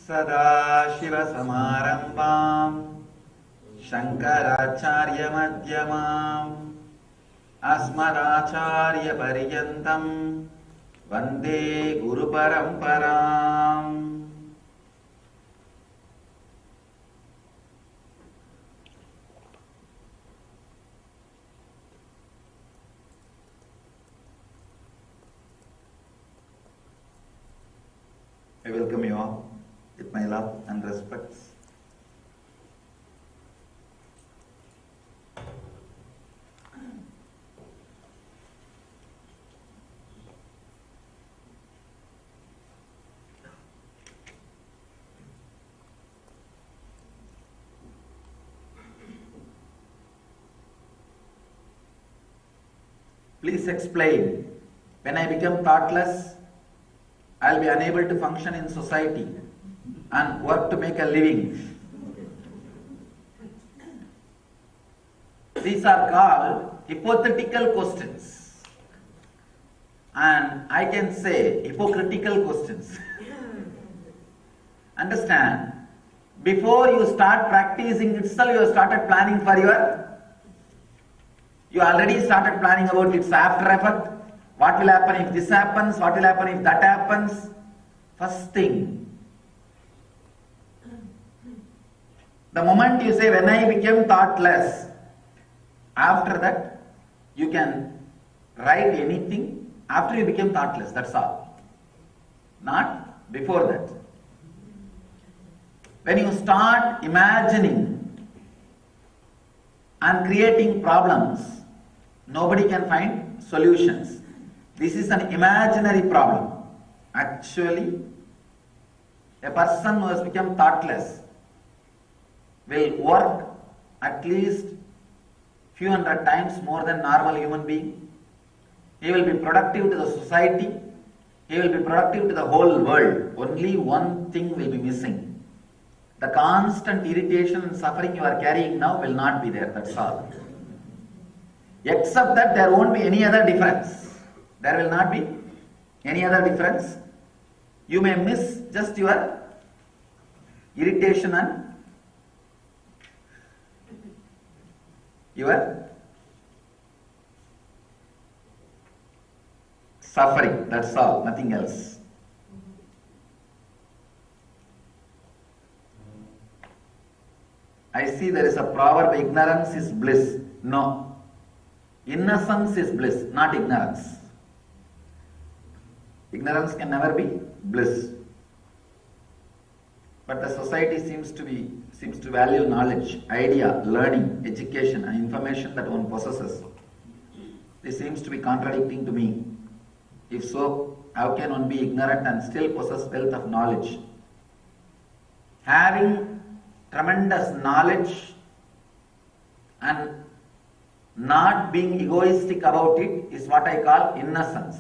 Shiva Samarambam Shankaracharya Madhyamam Asmadacharya Paryantam Vande Guru Paramparam. I welcome you all with my love and respects. Please explain. When I become thoughtless, I will be unable to function in society and work to make a living. These are called hypothetical questions, and I can say hypocritical questions. Understand? Before you start practicing itself, you have started planning for you already started planning about its after effect. What will happen if this happens? What will happen if that happens? First thing, the moment you say, when I became thoughtless, after that, you can write anything after you became thoughtless, that's all. Not before that. When you start imagining and creating problems, nobody can find solutions. This is an imaginary problem. Actually, a person who has become thoughtless will work at least few hundred times more than normal human being. He will be productive to the society. He will be productive to the whole world. Only one thing will be missing. The constant irritation and suffering you are carrying now will not be there. That's all. Except that there won't be any other difference. There will not be any other difference. You may miss just your irritation and your suffering. That's all, nothing else. I see there is a proverb, ignorance is bliss. No. Innocence is bliss, not ignorance. Ignorance can never be bliss. But the society seems to value knowledge, idea, learning, education and information that one possesses. This seems to be contradicting to me. If so, how can one be ignorant and still possess wealth of knowledge? Having tremendous knowledge and not being egoistic about it is what I call innocence.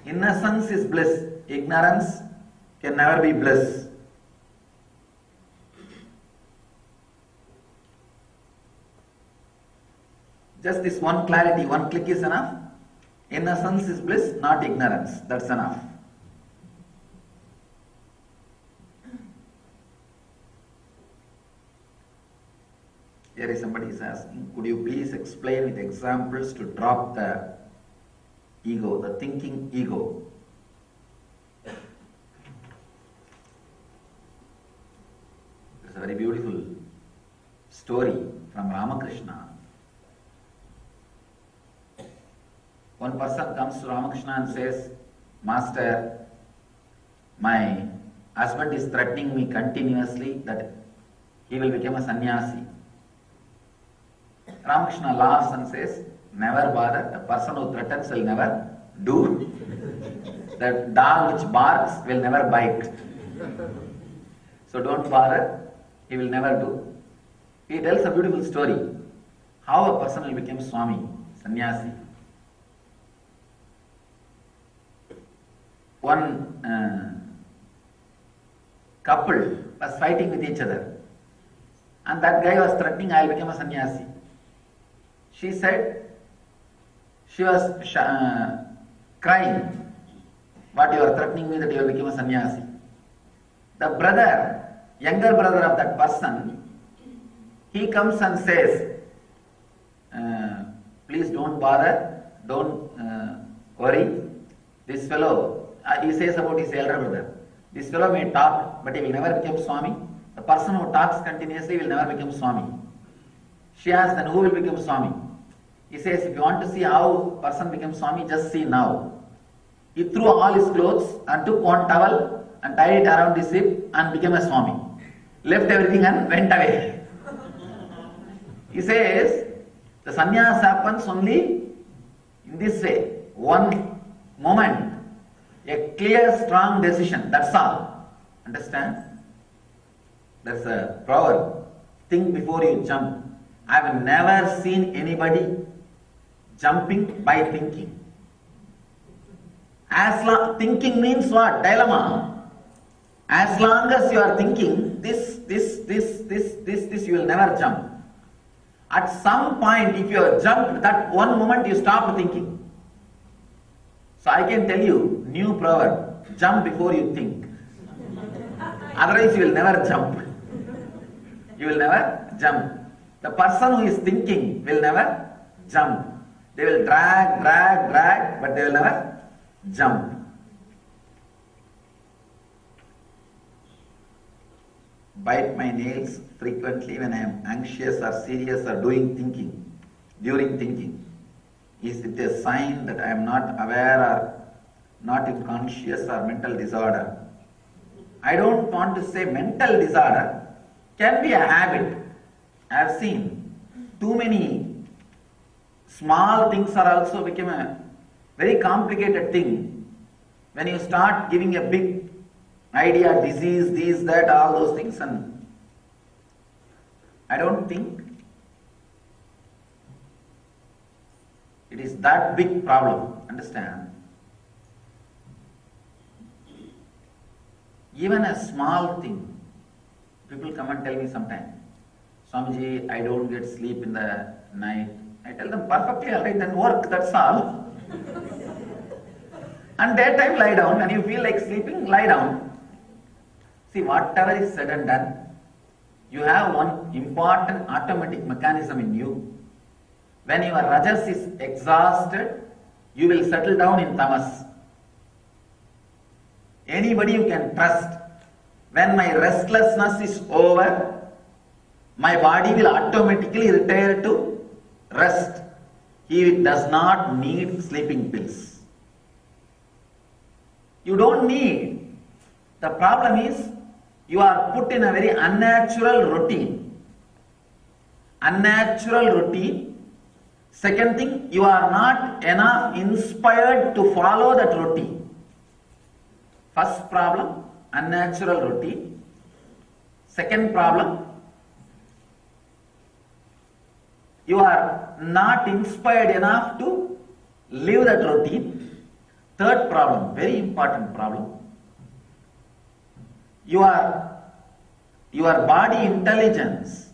Innocence is bliss. Ignorance can never be bliss. Just this one clarity, one click is enough. Innocence is bliss, not ignorance. That's enough. Here is somebody is asking, could you please explain with examples to drop the ego, the thinking ego? It's a very beautiful story from Ramakrishna. One person comes to Ramakrishna and says, Master, my husband is threatening me continuously that he will become a sannyasi. Ramakrishna laughs and says, never bother, the person who threatens will never do. The dog which barks will never bite. So don't bother, he will never do. He tells a beautiful story, how a person will become Swami, sannyasi. One couple was fighting with each other, and that guy was threatening, I will become a sannyasi. She said, she was crying, what you are threatening me that you will become a sannyasi. The brother, younger brother of that person, he comes and says, please don't bother, don't worry. This fellow, he says about his elder brother, this fellow may talk, but he will never become Swami. The person who talks continuously will never become Swami. She asks, then who will become Swami? He says, if you want to see how person becomes Swami, just see now. He threw all his clothes and took one towel and tied it around his hip and became a Swami. Left everything and went away. He says, the sannyas happens only in this way. One moment, a clear, strong decision, that's all. Understand? That's a proverb. Think before you jump. I have never seen anybody jumping by thinking. Thinking means what? Dilemma. As long as you are thinking, this, you will never jump. At some point, if you have jumped, that one moment you stop thinking. So I can tell you, new proverb, jump before you think. Otherwise you will never jump. You will never jump. The person who is thinking will never jump. They will drag, but they will never jump. Bite my nails frequently when I am anxious or serious or during thinking. Is it a sign that I am not aware or not in conscious or mental disorder? I don't want to say mental disorder, can be a habit. I have seen too many small things are also become a very complicated thing. When you start giving a big idea, disease, this, that, all those things, and I don't think it is that big problem. Understand? Even a small thing, people come and tell me sometimes, Swamiji, I don't get sleep in the night. I tell them, perfectly alright, then work, that's all. And daytime lie down, and you feel like sleeping, lie down. See, whatever is said and done, you have one important automatic mechanism in you. When your rajas is exhausted, you will settle down in tamas. Anybody you can trust. When my restlessness is over, my body will automatically retire to rest. He does not need sleeping pills. You don't need. The problem is, you are put in a very unnatural routine. Unnatural routine. Second thing, you are not enough inspired to follow that routine. First problem, unnatural routine. Second problem, you are not inspired enough to live that routine. Third problem, very important problem. Your body intelligence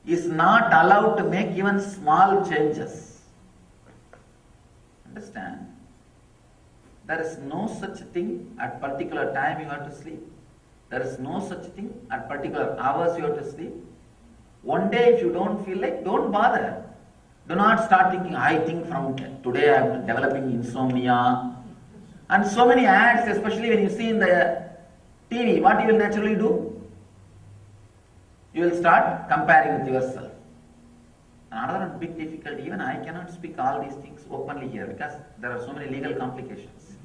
is not allowed to make even small changes. Understand? There is no such thing at particular time you have to sleep. There is no such thing at particular hours you have to sleep. One day if you don't feel like, don't bother. Do not start thinking, I think from today I am developing insomnia. And so many ads, especially when you see in the TV, what you will naturally do? You will start comparing with yourself. Another big difficulty, even I cannot speak all these things openly here because there are so many legal complications.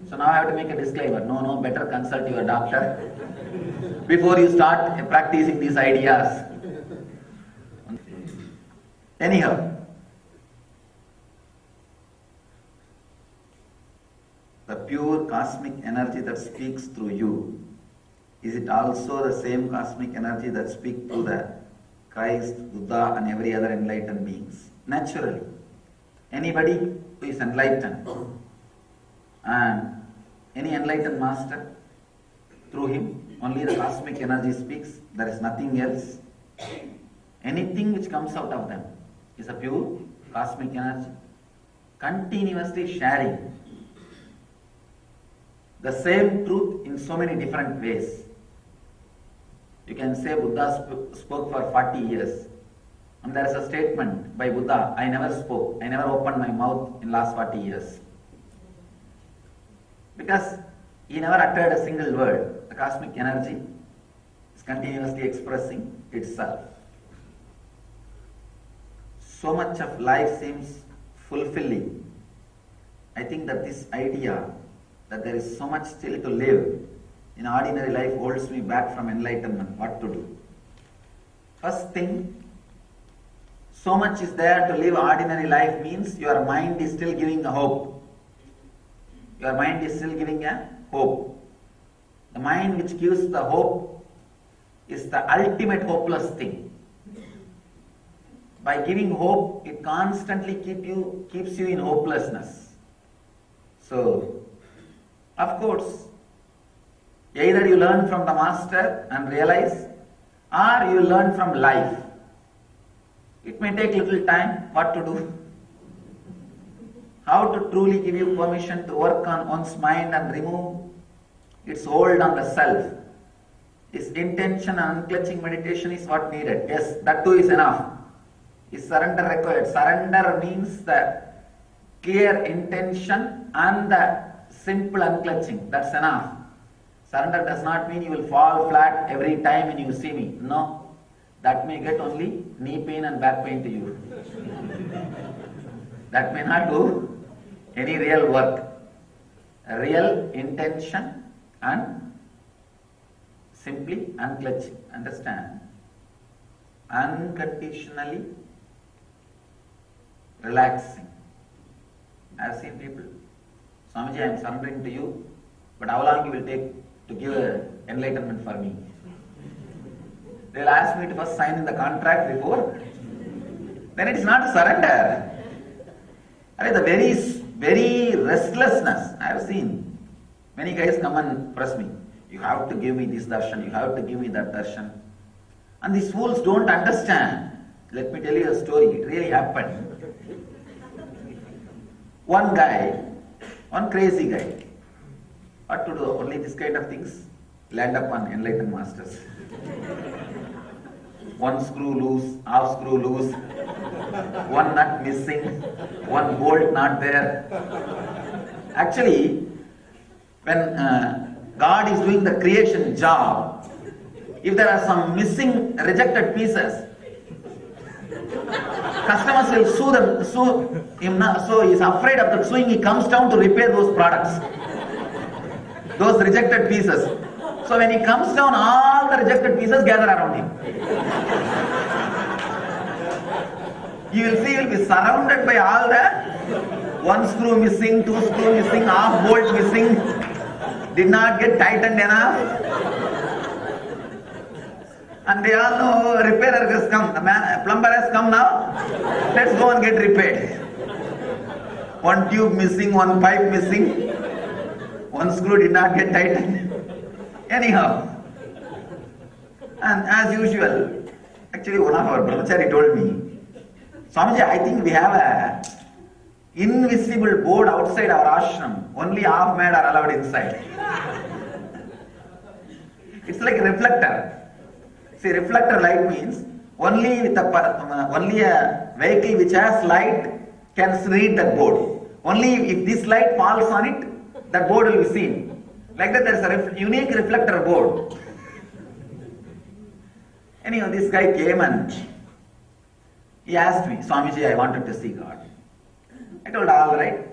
So now I have to make a disclaimer. No, better consult your doctor before you start practicing these ideas. Anyhow, the pure cosmic energy that speaks through you, is it also the same cosmic energy that speaks through the Christ, Buddha and every other enlightened beings? Naturally. Anybody who is enlightened and any enlightened master, through him only the cosmic energy speaks, there is nothing else. Anything which comes out of them is a pure cosmic energy, continuously sharing. the same truth in so many different ways. You can say Buddha spoke for 40 years. And there is a statement by Buddha, I never spoke, I never opened my mouth in last 40 years. Because he never uttered a single word. The cosmic energy is continuously expressing itself. So much of life seems fulfilling. I think that this idea that there is so much still to live in ordinary life holds me back from enlightenment. What to do? First thing, so much is there to live ordinary life means your mind is still giving a hope. Your mind is still giving a hope. The mind which gives the hope is the ultimate hopeless thing. By giving hope, it constantly keeps you in hopelessness. So, of course, either you learn from the master and realize, or you learn from life. It may take little time. What to do? How to truly give you permission to work on one's mind and remove its hold on the self. This intention and unclutching meditation is what needed. Yes, that too is enough. Is surrender required? Surrender means the clear intention and the simple unclutching. That's enough. Surrender does not mean you will fall flat every time when you see me. No. That may get only knee pain and back pain to you. That may not do any real work. Real intention and simply unclutching. Understand? Unconditionally relaxing. I have seen people, Swamiji, I am surrendering to you, but how long you will take to give enlightenment for me? They will ask me to first sign in the contract before. Then it is not surrender. I mean, the very restlessness I have seen. Many guys come and press me. You have to give me this darshan, you have to give me that darshan. And these fools don't understand. Let me tell you a story. It really happened. One guy, one crazy guy. What to do? Only this kind of things land up on enlightened masters. One screw loose, half screw loose, one nut missing, one bolt not there. Actually, when God is doing the creation job, if there are some missing, rejected pieces, customers will sue him. So he is afraid of the suing. He comes down to repair those products, those rejected pieces. So when he comes down, all the rejected pieces gather around him. You will see he will be surrounded by all the one screw missing, two screw missing, half bolt missing, did not get tightened enough. And they all know repairer has come, the plumber has come now, let's go and get repaired. One tube missing, one pipe missing, one screw did not get tightened. Anyhow, and as usual, actually one of our brahmachari told me, Swamiji, I think we have a invisible board outside our ashram. Only half mad are allowed inside. It's like a reflector. See, reflector light means only a vehicle which has light can read that board. Only if this light falls on it, that board will be seen. Like that, there is a unique reflector board. Anyhow, this guy came and he asked me, Swamiji, I wanted to see God. I told, all right,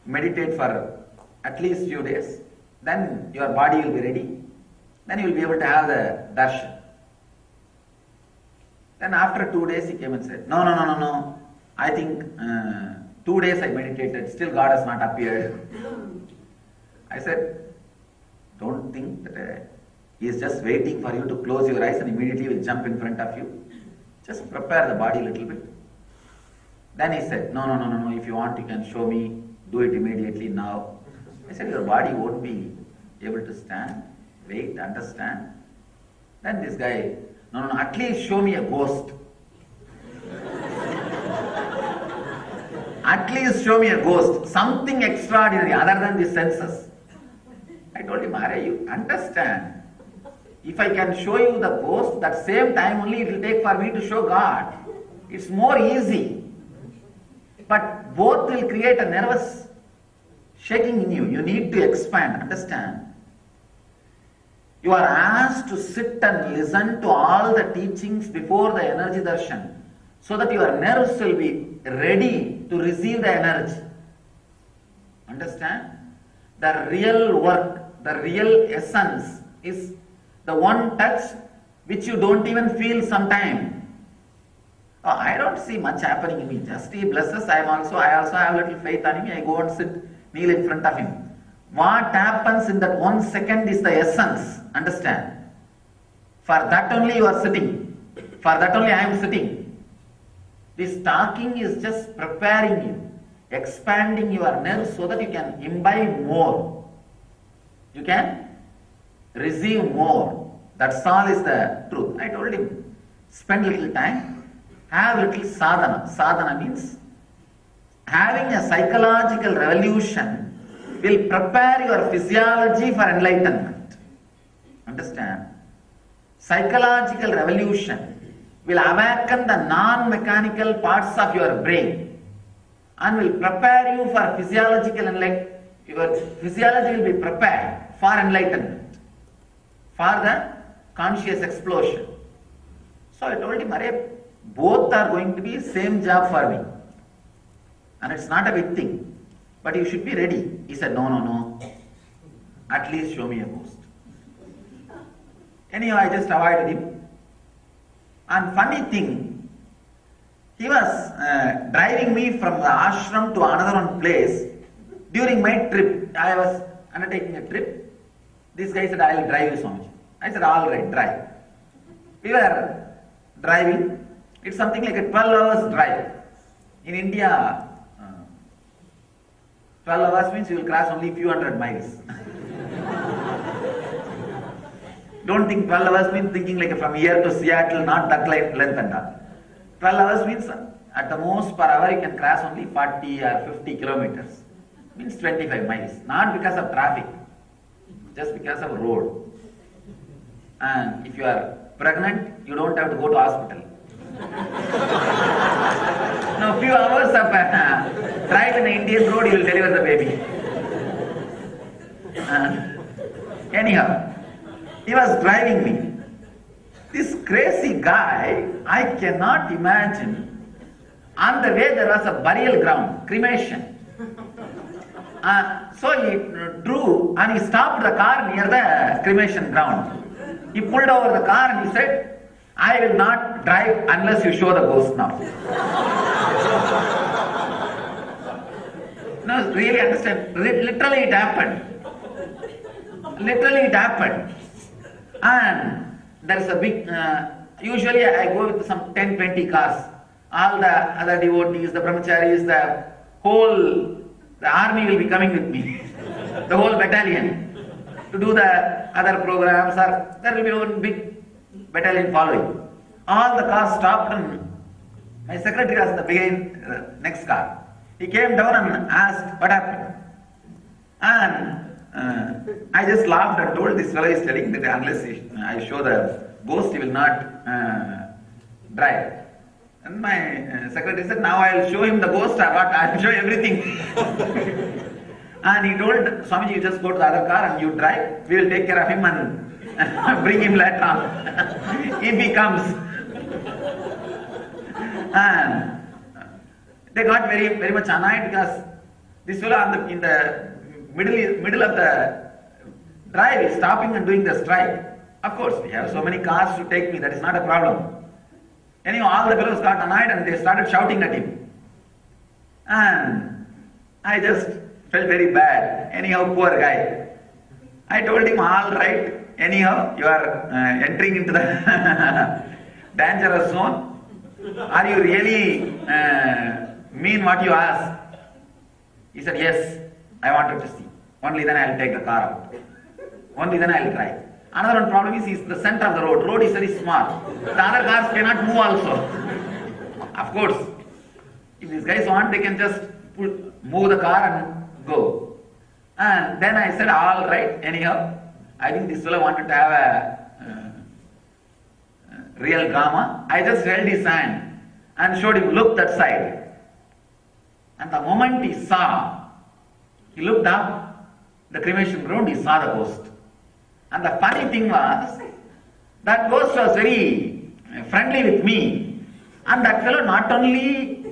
meditate for at least few days. Then your body will be ready. Then you will be able to have the darshan. Then after 2 days he came and said, no. I think 2 days I meditated, still God has not appeared. I said, don't think that he is just waiting for you to close your eyes and immediately will jump in front of you. Just prepare the body a little bit. Then he said, no, if you want you can show me, do it immediately now. I said, your body won't be able to stand, wait, understand. Then this guy, no, at least show me a ghost. At least show me a ghost, something extraordinary other than the senses. I I told him, Are you understand? If I can show you the ghost, that same time only it will take for me to show God. It's more easy. But both will create a nervous shaking in you. You need to expand, understand? You are asked to sit and listen to all the teachings before the energy darshan, so that your nerves will be ready to receive the energy. Understand? The real work, the real essence is the one touch which you don't even feel sometime. Oh, I don't see much happening in me. Just he blesses, I also have little faith on him. I go and sit, kneel in front of him. What happens in that 1 second is the essence. Understand? For that only you are sitting. For that only I am sitting. This talking is just preparing you, expanding your nerves so that you can imbibe more. You can receive more. That's all is the truth. I told him, spend little time, have little sadhana. Sadhana means having a psychological revolution will prepare your physiology for enlightenment. Understand? Psychological revolution will awaken the non-mechanical parts of your brain and will prepare you for physiological enlightenment. Your physiology will be prepared for enlightenment, for the conscious explosion. So I told him, Arey, both are going to be same job for me. And it's not a big thing. But you should be ready. He said, no. At least show me a ghost. Anyhow, I just avoided him. And funny thing, he was driving me from the ashram to another one place. During my trip, I was undertaking a trip. This guy said, I will drive you, Swamiji. I said, all right, drive. We were driving. It's something like a 12 hours drive. In India, 12 hours means you will cross only few hundred miles. Don't think 12 hours means thinking like from here to Seattle, not that length and all. 12 hours means at the most per hour you can cross only 40 or 50 kilometers. Means 25 miles. Not because of traffic, just because of road. And if you are pregnant, you don't have to go to hospital. Now, few hours of drive in the Indian road, you will deliver the baby. Anyhow, he was driving me. This crazy guy, I cannot imagine. On the way, there was a burial ground, cremation. So he drew and he stopped the car near the cremation ground. He pulled over the car and he said, I will not drive unless you show the ghost now. No, really understand. Literally it happened. Literally it happened. And there is a big, usually I go with some 10-20 cars. All the other devotees, the brahmacharis, the army will be coming with me. The whole battalion. To do the other programs, or there will be one big battalion following. All the cars stopped and my secretary was in the beginning, next car. He came down and asked, what happened? And I just laughed and told this fellow is telling that unless I show the ghost, he will not drive. And my secretary said, now I will show him the ghost or what? I will show everything. And he told Swamiji, you just go to the other car and you drive. We will take care of him and bring him later on if he comes. And they got very much annoyed because this fellow in the middle of the drive is stopping and doing the strike. Of course, we have so many cars to take me, that is not a problem. Anyhow, all the fellows got annoyed and they started shouting at him. And I just felt very bad. Anyhow, poor guy. I told him, all right, anyhow, you are entering into the dangerous zone. Are you really mean what you ask? He said, yes, I wanted to see. Only then I will take the car out. Only then I will drive. Another one problem is he's in the center of the road. Road is very small. The other cars cannot move also. Of course, if these guys want, they can just move the car and go. And then I said, all right, anyhow, I think this fellow wanted to have a real drama. I just held his hand and showed him, look that side. And the moment he saw, he looked up the cremation ground, he saw the ghost. And the funny thing was, that ghost was very friendly with me. And that fellow not only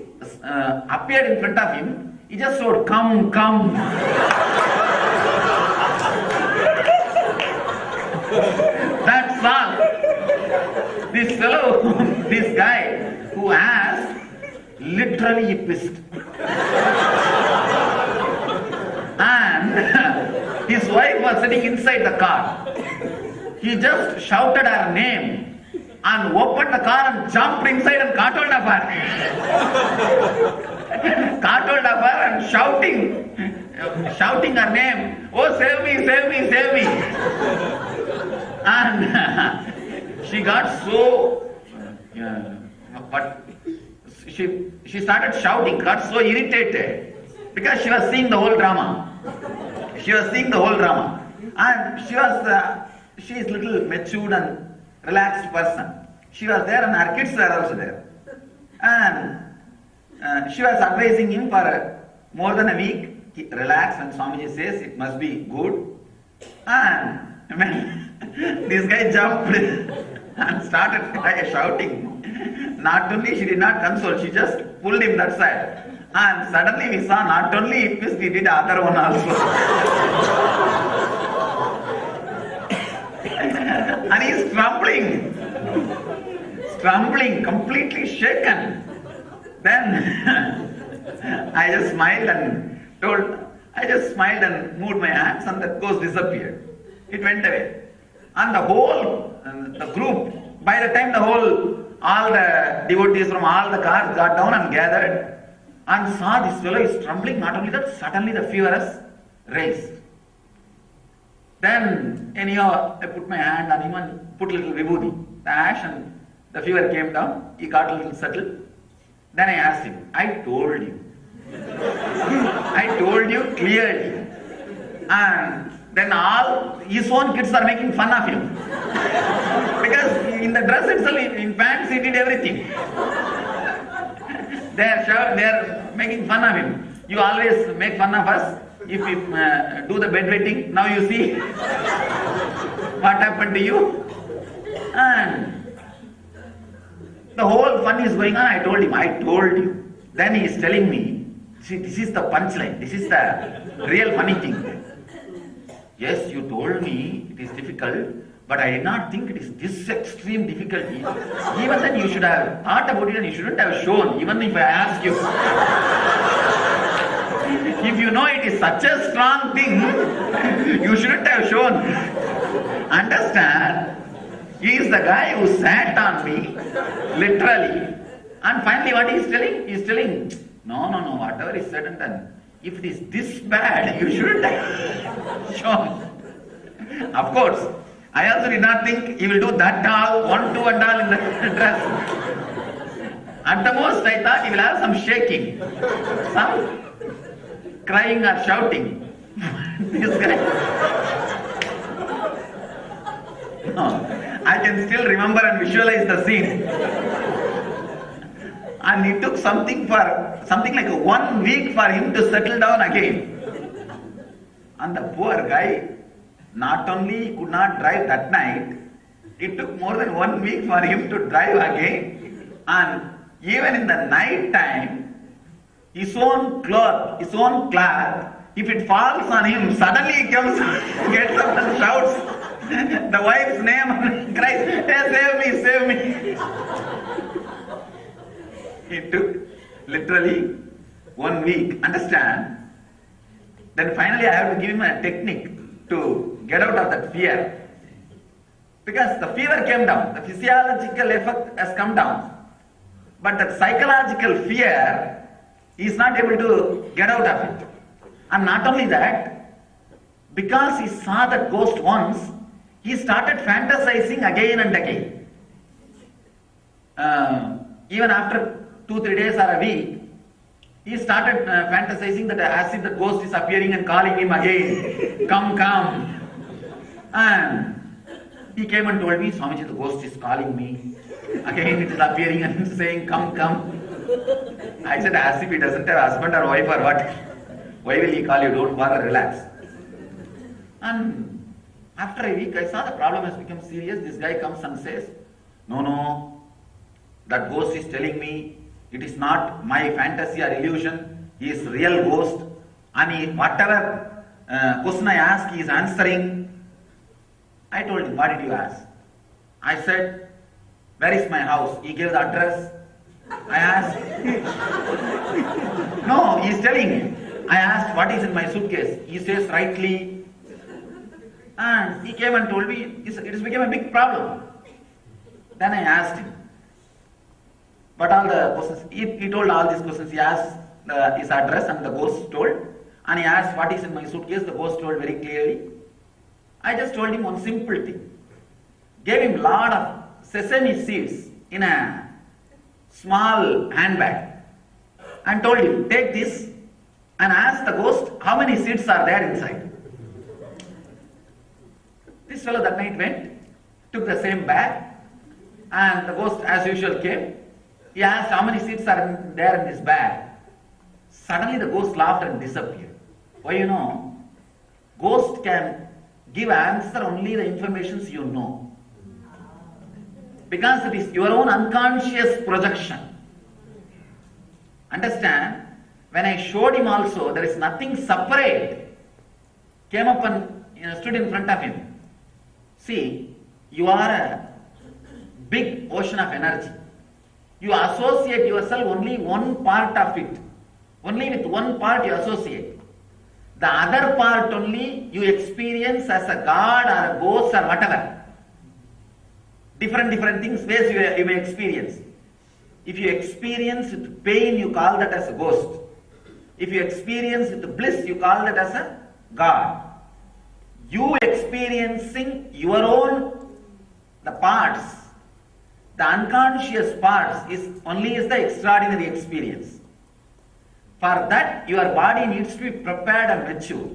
appeared in front of him, he just showed, come, come. That's all. This fellow, this guy who asked, literally he pissed. And his wife was sitting inside the car. He just shouted her name and opened the car and jumped inside and caught hold of her. Caught hold of her and shouting her name, oh save me, save me, save me. And she got so, but she started shouting, got so irritated because she was seeing the whole drama. She was seeing the whole drama. And she is little matured and relaxed person. She was there and her kids were also there. And she was advising him for more than a week. Relax, and Swamiji says it must be good. And when this guy jumped and started shouting, not only she did not console, she just pulled him that side. And suddenly we saw not only he pissed, he did the other one also. And he is trembling, completely shaken. Then I just smiled and moved my hands, and that ghost disappeared. It went away. And the group, by the time all the devotees from all the cars got down and gathered and saw this fellow is trembling, not only that, suddenly the fever has raised. Then, anyhow, I put my hand on him and put a little vibhuti, the ash, and the fever came down. He got a little settled. Then I asked him, I told you clearly. And then all his own kids are making fun of him. Because in the dress itself, in pants, he did everything. They are making fun of him. You always make fun of us if we do the bedwetting. Now you see what happened to you. And the whole fun is going on. I told him, I told you. Then he is telling me, see, this is the punchline. This is the real funny thing. Yes, you told me it is difficult, but I did not think it is this extreme difficulty. Even then you should have thought about it and you shouldn't have shown, even if I ask you. If you know it is such a strong thing, you shouldn't have shown. Understand? He is the guy who sat on me, literally. And finally what he is telling? He is telling, no, whatever is said and done. If it is this bad, you shouldn't have shown. Of course, I also did not think he will do that all, 1, 2 and all in the dress. At the most, I thought he will have some shaking, some crying or shouting. This guy. No, I can still remember and visualize the scene. And it took something like 1 week for him to settle down again. And the poor guy, not only could not drive that night, it took more than 1 week for him to drive again. And even in the night time, his own cloth, if it falls on him, suddenly he comes, gets up and shouts the wife's name and cries, hey, save me. It took literally 1 week, understand? Then finally I have to give him a technique to get out of that fear. Because the fever came down, the physiological effect has come down. But that psychological fear, he is not able to get out of it. And not only that, because he saw that ghost once, he started fantasizing again and again. Even after 2-3 days or a week, he started fantasizing that as if the ghost is appearing and calling him again, come, come. And he came and told me, Swamiji, the ghost is calling me. Again it is appearing and saying, come, come. I said, as if he doesn't have husband or wife or what. Why will he call you? Don't bother, relax. And after a week, I saw the problem has become serious. This guy comes and says, no, that ghost is telling me it is not my fantasy or illusion. He is real ghost. And whatever question I ask, he is answering. I told him, what did you ask? I said, where is my house? He gave the address. I asked, no, he is telling me. I asked, what is in my suitcase? He says, rightly. And he came and told me, it has become a big problem. Then I asked him, what all the questions? He told all these questions. He asked his address and the ghost told. And he asked, what is in my suitcase? The ghost told very clearly. I just told him one simple thing. Gave him a lot of sesame seeds in a small handbag. And told him, take this and ask the ghost how many seeds are there inside. This fellow that night went, took the same bag, and the ghost as usual came. He asked how many seeds are there in this bag. Suddenly the ghost laughed and disappeared. Why, you know, ghost can give answer only the informations you know. Because it is your own unconscious projection. Understand? When I showed him also, there is nothing separate. Came up and stood in front of him. See, you are a big ocean of energy. You associate yourself only one part of it. Only with one part you associate. The other part only you experience as a god or a ghost or whatever. Different things, ways you may experience. If you experience with pain, you call that as a ghost. If you experience with bliss, you call that as a god. You experiencing your own, the parts, the unconscious parts is the extraordinary experience. For that, your body needs to be prepared and mature.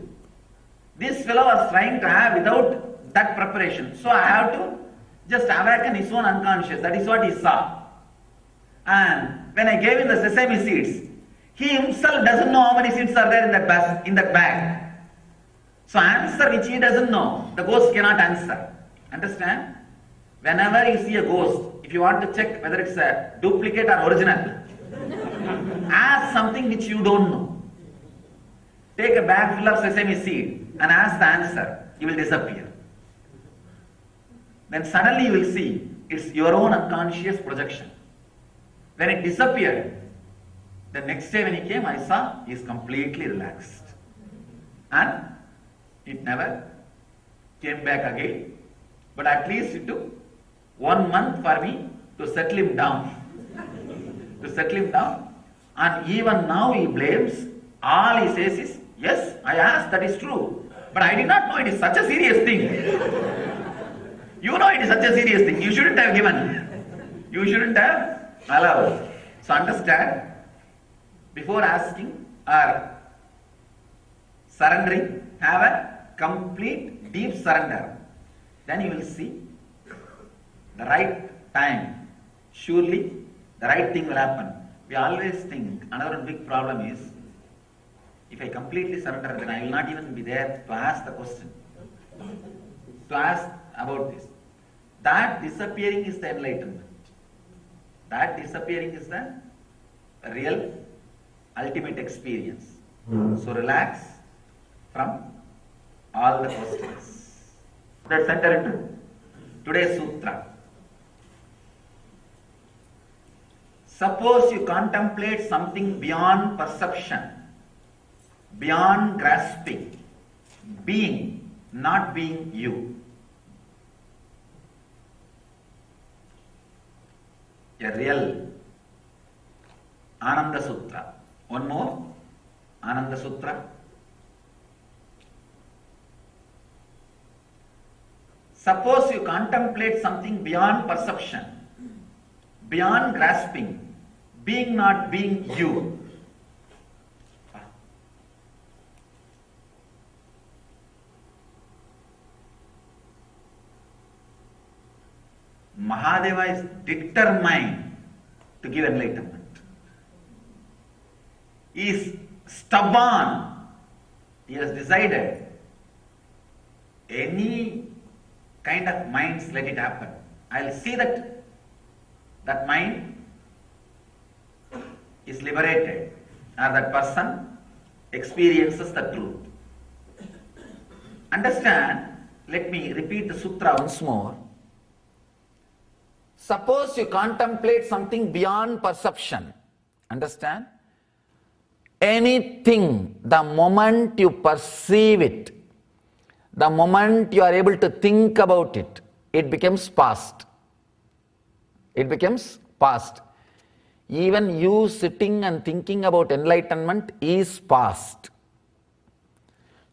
This fellow was trying to have without that preparation. So I have to just awaken his own unconscious. That is what he saw. And when I gave him the sesame seeds, he himself doesn't know how many seeds are there in that bag. So answer which he doesn't know, the ghost cannot answer. Understand? Whenever you see a ghost, if you want to check whether it's a duplicate or original, ask something which you don't know. Take a bag full of sesame seed and ask the answer. He will disappear. Then suddenly you will see it's your own unconscious projection. When it disappeared, the next day when he came, I saw he is completely relaxed. And it never came back again. But at least it took 1 month for me to settle him down. And even now he blames. All he says is, yes, I asked, that is true. But I did not know it is such a serious thing. You know it is such a serious thing. You shouldn't have given. You shouldn't have allowed. So understand, before asking or surrendering, have a complete deep surrender. Then you will see the right time. Surely the right thing will happen. We always think another big problem is, if I completely surrender, then I will not even be there to ask the question, to ask about this. That disappearing is the enlightenment. That disappearing is the real ultimate experience. So relax from all the questions. Let's enter into today's sutra. Suppose you contemplate something beyond perception, beyond grasping, being, not being you. A real Ananda Sutra. One more Ananda Sutra. Suppose you contemplate something beyond perception, beyond grasping, being not being you. Mahadeva is determined to give enlightenment. He is stubborn. He has decided any kind of minds, let it happen. I'll see that that mind is liberated or that person experiences the truth. Understand, let me repeat the sutra once more. Suppose you contemplate something beyond perception. Understand? Anything, the moment you perceive it, the moment you are able to think about it, it becomes past. It becomes past. Even you sitting and thinking about enlightenment is past.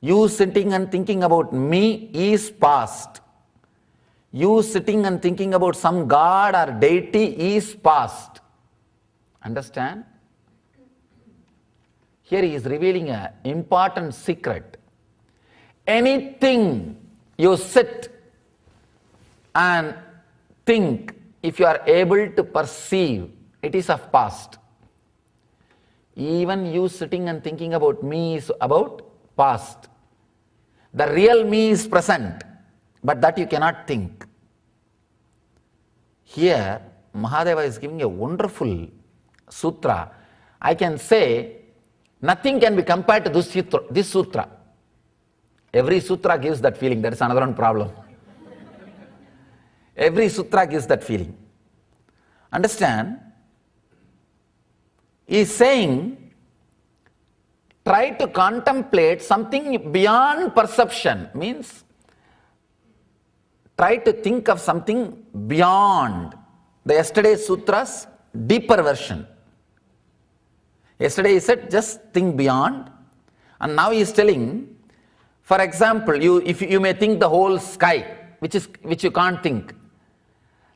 You sitting and thinking about me is past. You sitting and thinking about some god or deity is past. Understand? Here he is revealing an important secret. Anything you sit and think, if you are able to perceive, it is of past. Even you sitting and thinking about me is about past. The real me is present, but that you cannot think. Here, Mahadeva is giving a wonderful sutra. I can say, nothing can be compared to this sutra. Every sutra gives that feeling. That is another one problem. Every sutra gives that feeling. Understand? He is saying, try to contemplate something beyond perception. Means, try to think of something beyond. The yesterday's sutra's deeper version. Yesterday he said, just think beyond. And now he is telling, for example, if you may think the whole sky, which you can't think.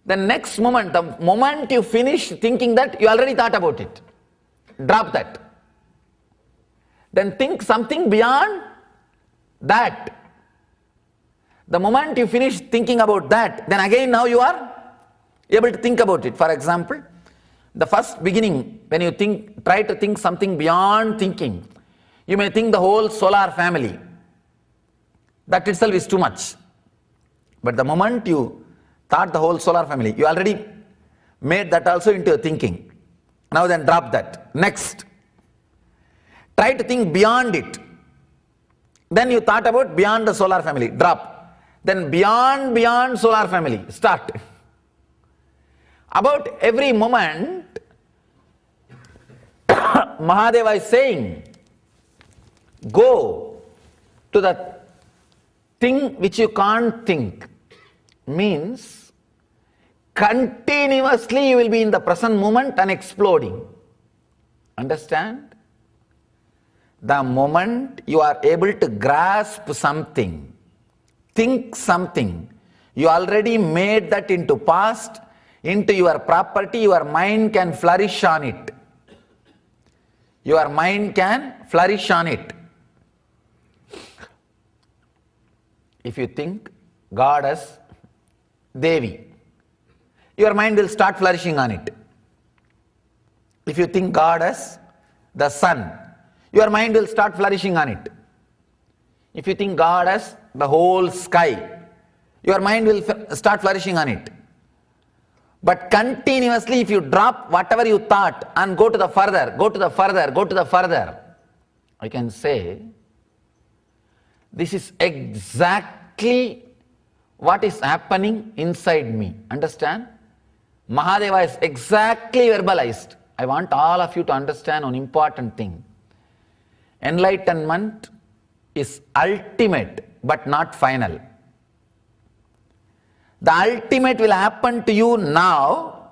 The next moment, the moment you finish thinking that, you already thought about it. Drop that. Then think something beyond that. The moment you finish thinking about that, then again now you are able to think about it. For example, the first beginning, when you try to think something beyond thinking, you may think the whole solar family. That itself is too much. But the moment you thought the whole solar family, you already made that also into a thinking. Now then drop that. Next. Try to think beyond it. Then you thought about beyond the solar family. Drop. Then beyond solar family. Start. About every moment, Mahadeva is saying, go to the thing which you can't think. Means, continuously you will be in the present moment and exploding. Understand? The moment you are able to grasp something, think something, you already made that into past, into your property, your mind can flourish on it. Your mind can flourish on it. If you think God as Devi, your mind will start flourishing on it. If you think God as the sun, your mind will start flourishing on it. If you think God as the whole sky, your mind will start flourishing on it. But continuously if you drop whatever you thought and go to the further, go to the further, go to the further, I can say, this is exactly what is happening inside me. Understand? Mahadeva is exactly verbalized. I want all of you to understand one important thing. Enlightenment is ultimate but not final. The ultimate will happen to you now.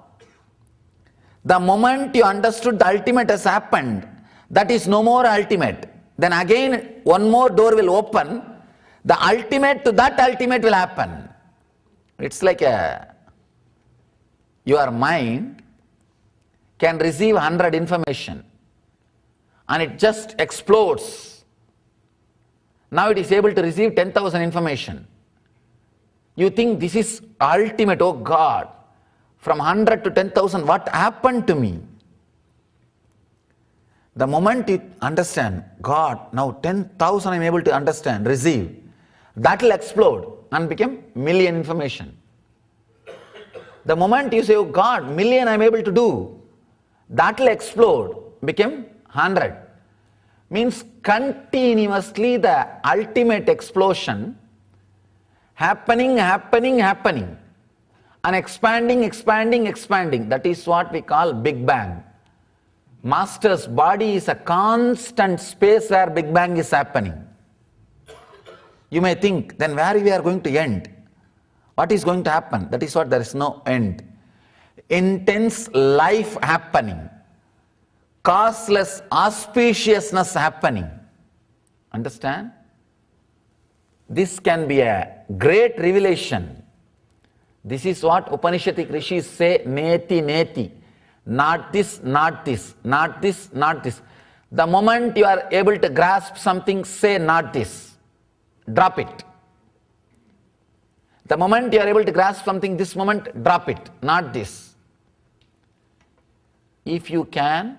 The moment you understood the ultimate has happened, that is no more ultimate. Then again one more door will open. The ultimate to that ultimate will happen. It's like your mind can receive 100 information and it just explodes. Now it is able to receive 10,000 information. You think this is ultimate, oh God. from 100 to 10,000, what happened to me? The moment you understand, God, now 10,000 I am able to understand, receive, that will explode and become million information. The moment you say, oh God, million I am able to do, that will explode, become 100. Means continuously the ultimate explosion happening, and expanding. That is what we call Big Bang. Master's body is a constant space where Big Bang is happening. You may think, then where we are going to end? What is going to happen? That is what, there is no end. Intense life happening. Causeless auspiciousness happening. Understand? This can be a great revelation. This is what Upanishadic rishis say, neti, neti. Not this, not this, not this, not this. The moment you are able to grasp something, say not this. Drop it. The moment you are able to grasp something, this moment, drop it. Not this. If you can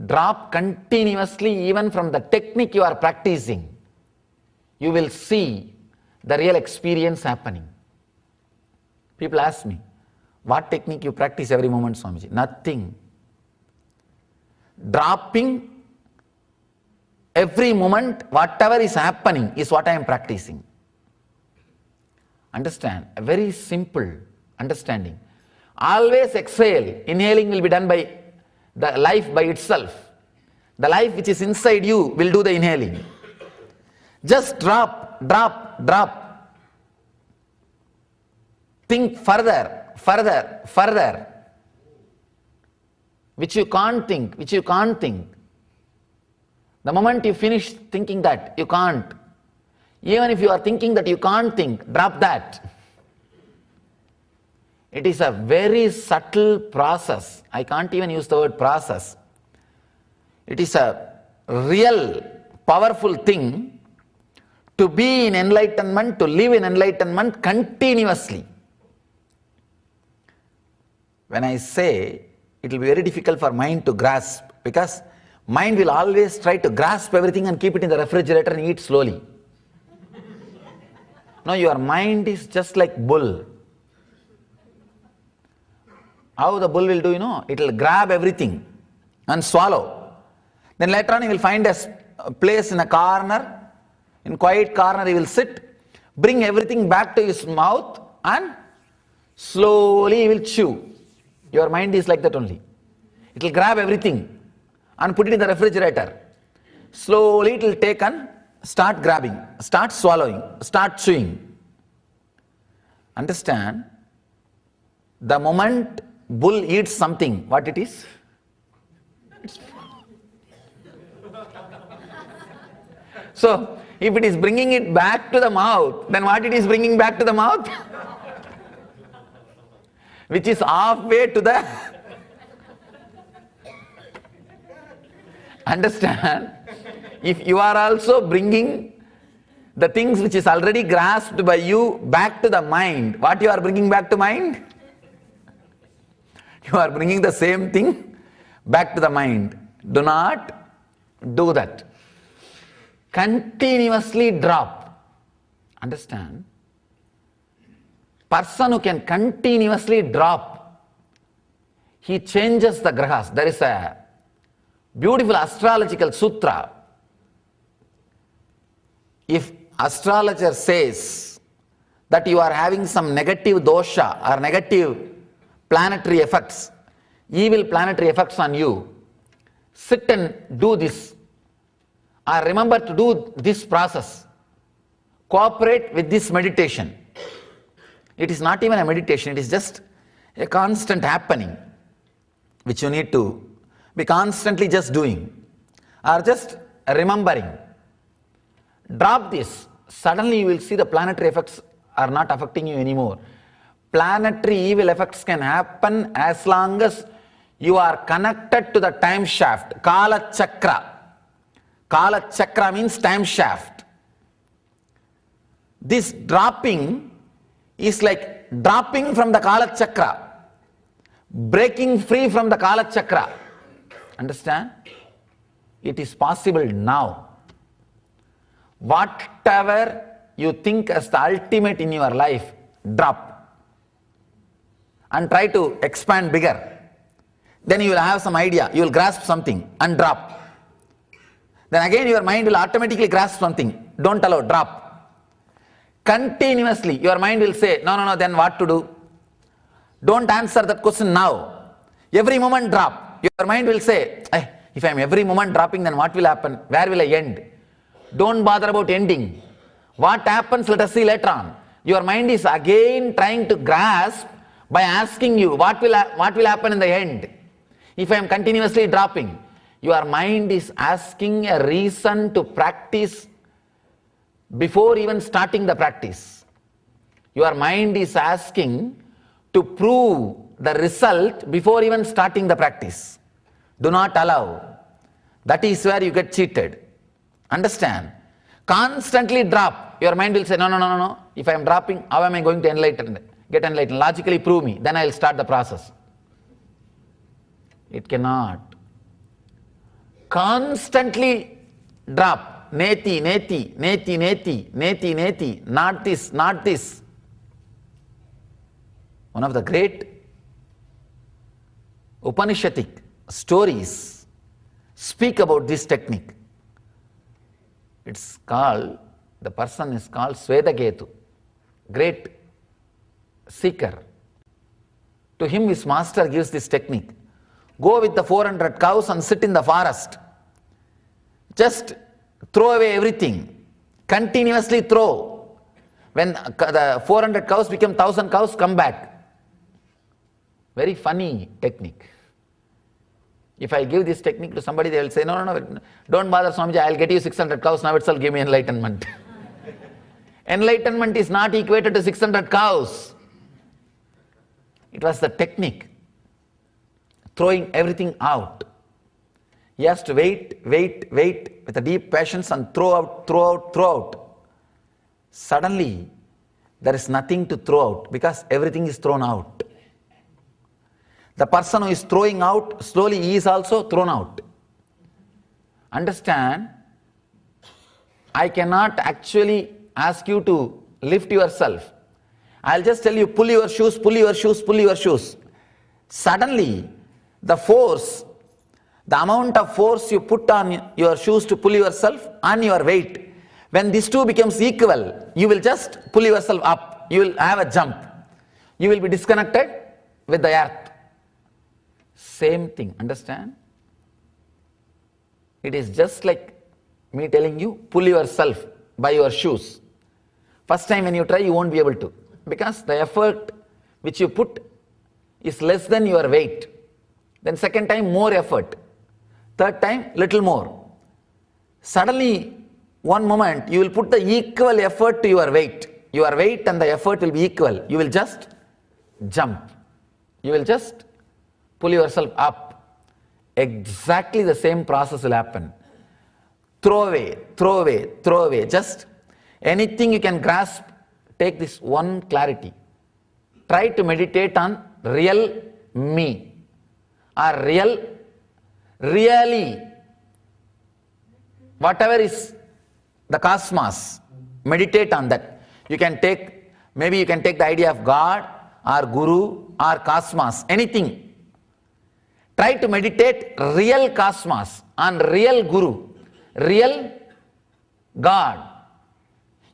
drop continuously even from the technique you are practicing, you will see the real experience happening. People ask me, what technique you practice every moment, Swamiji? Nothing. Dropping every moment, whatever is happening is what I am practicing. Understand? A very simple understanding. Always exhale. Inhaling will be done by the life by itself. The life which is inside you will do the inhaling. Just drop, drop, drop. Think further, further, further. Which you can't think, which you can't think. The moment you finish thinking that, you can't. Even if you are thinking that you can't think, drop that. It is a very subtle process. I can't even use the word process. It is a real powerful thing to be in enlightenment, to live in enlightenment continuously. When I say, it will be very difficult for mind to grasp, because mind will always try to grasp everything and keep it in the refrigerator and eat slowly. No, your mind is just like bull. How the bull will do, it will grab everything and swallow. Then later on he will find a place in a corner, in quiet corner he will sit, bring everything back to his mouth and slowly he will chew. Your mind is like that only. It will grab everything and put it in the refrigerator. Slowly it will take and start grabbing, start swallowing, start chewing. Understand? The moment bull eats something, what it is? So, if it is bringing it back to the mouth, then what it is bringing back to the mouth? Which is halfway to the... Understand? If you are also bringing the things which is already grasped by you back to the mind, what you are bringing back to mind? You are bringing the same thing back to the mind. Do not do that. Continuously drop. Understand? Person who can continuously drop, he changes the grahas. There is a beautiful astrological sutra. If astrologer says that you are having some negative dosha or negative planetary effects, evil planetary effects on you, sit and do this, or remember to do this process. Cooperate with this meditation. It is not even a meditation, it is just a constant happening, which you need to be constantly just doing, or just remembering. Drop this. Suddenly you will see the planetary effects are not affecting you anymore. Planetary evil effects can happen as long as you are connected to the time shaft. Kala Chakra. Kala Chakra means time shaft. This dropping is like dropping from the Kala Chakra. breaking free from the Kala Chakra. Understand? It is possible now. Whatever you think as the ultimate in your life, drop. And try to expand bigger. Then you will have some idea, you will grasp something and drop. Then again your mind will automatically grasp something. Don't allow, drop. Continuously your mind will say, no, then what to do? Don't answer that question now. Every moment drop. Your mind will say, if I am every moment dropping, then what will happen? Where will I end? Don't bother about ending. What happens, let us see later on. Your mind is again trying to grasp by asking you, what will happen in the end? If I am continuously dropping, your mind is asking a reason to practice before even starting the practice. Your mind is asking to prove the result before even starting the practice. Do not allow. That is where you get cheated. Understand? Constantly drop. Your mind will say, no. If I am dropping, how am I going to get enlightened? Logically prove me. Then I will start the process. It cannot. Constantly drop. Neti. Not this. One of the great Upanishadic stories speak about this technique. The person is called Swetaketu, great seeker. To him his master gives this technique. Go with the 400 cows and sit in the forest. Just throw away everything. Continuously throw. When the 400 cows become 1000 cows, come back. Very funny technique. If I give this technique to somebody, they will say, no, don't bother Swamiji, I will get you 600 cows, now itself give me enlightenment. Enlightenment is not equated to 600 cows. It was the technique. Throwing everything out. He has to wait with a deep patience and throw out. Suddenly, there is nothing to throw out because everything is thrown out. The person who is throwing out, slowly he is also thrown out. Understand? I cannot actually ask you to lift yourself. I'll just tell you, pull your shoes. Suddenly, the force, the amount of force you put on your shoes to pull yourself and your weight, when these two becomes equal, you will just pull yourself up. You will have a jump. You will be disconnected with the earth. Same thing, understand? It is just like me telling you, pull yourself by your shoes. First time when you try, you won't be able to. Because the effort which you put is less than your weight. Then second time, more effort. Third time, little more. Suddenly, one moment, you will put the equal effort to your weight. Your weight and the effort will be equal. You will just jump. You will just pull yourself up. Exactly the same process will happen. Throw away. Just anything you can grasp, take this one clarity. Try to meditate on real me. Or really, whatever is the cosmos, meditate on that. Maybe you can take the idea of God or Guru or cosmos, anything. Try to meditate real cosmos on real Guru, real God.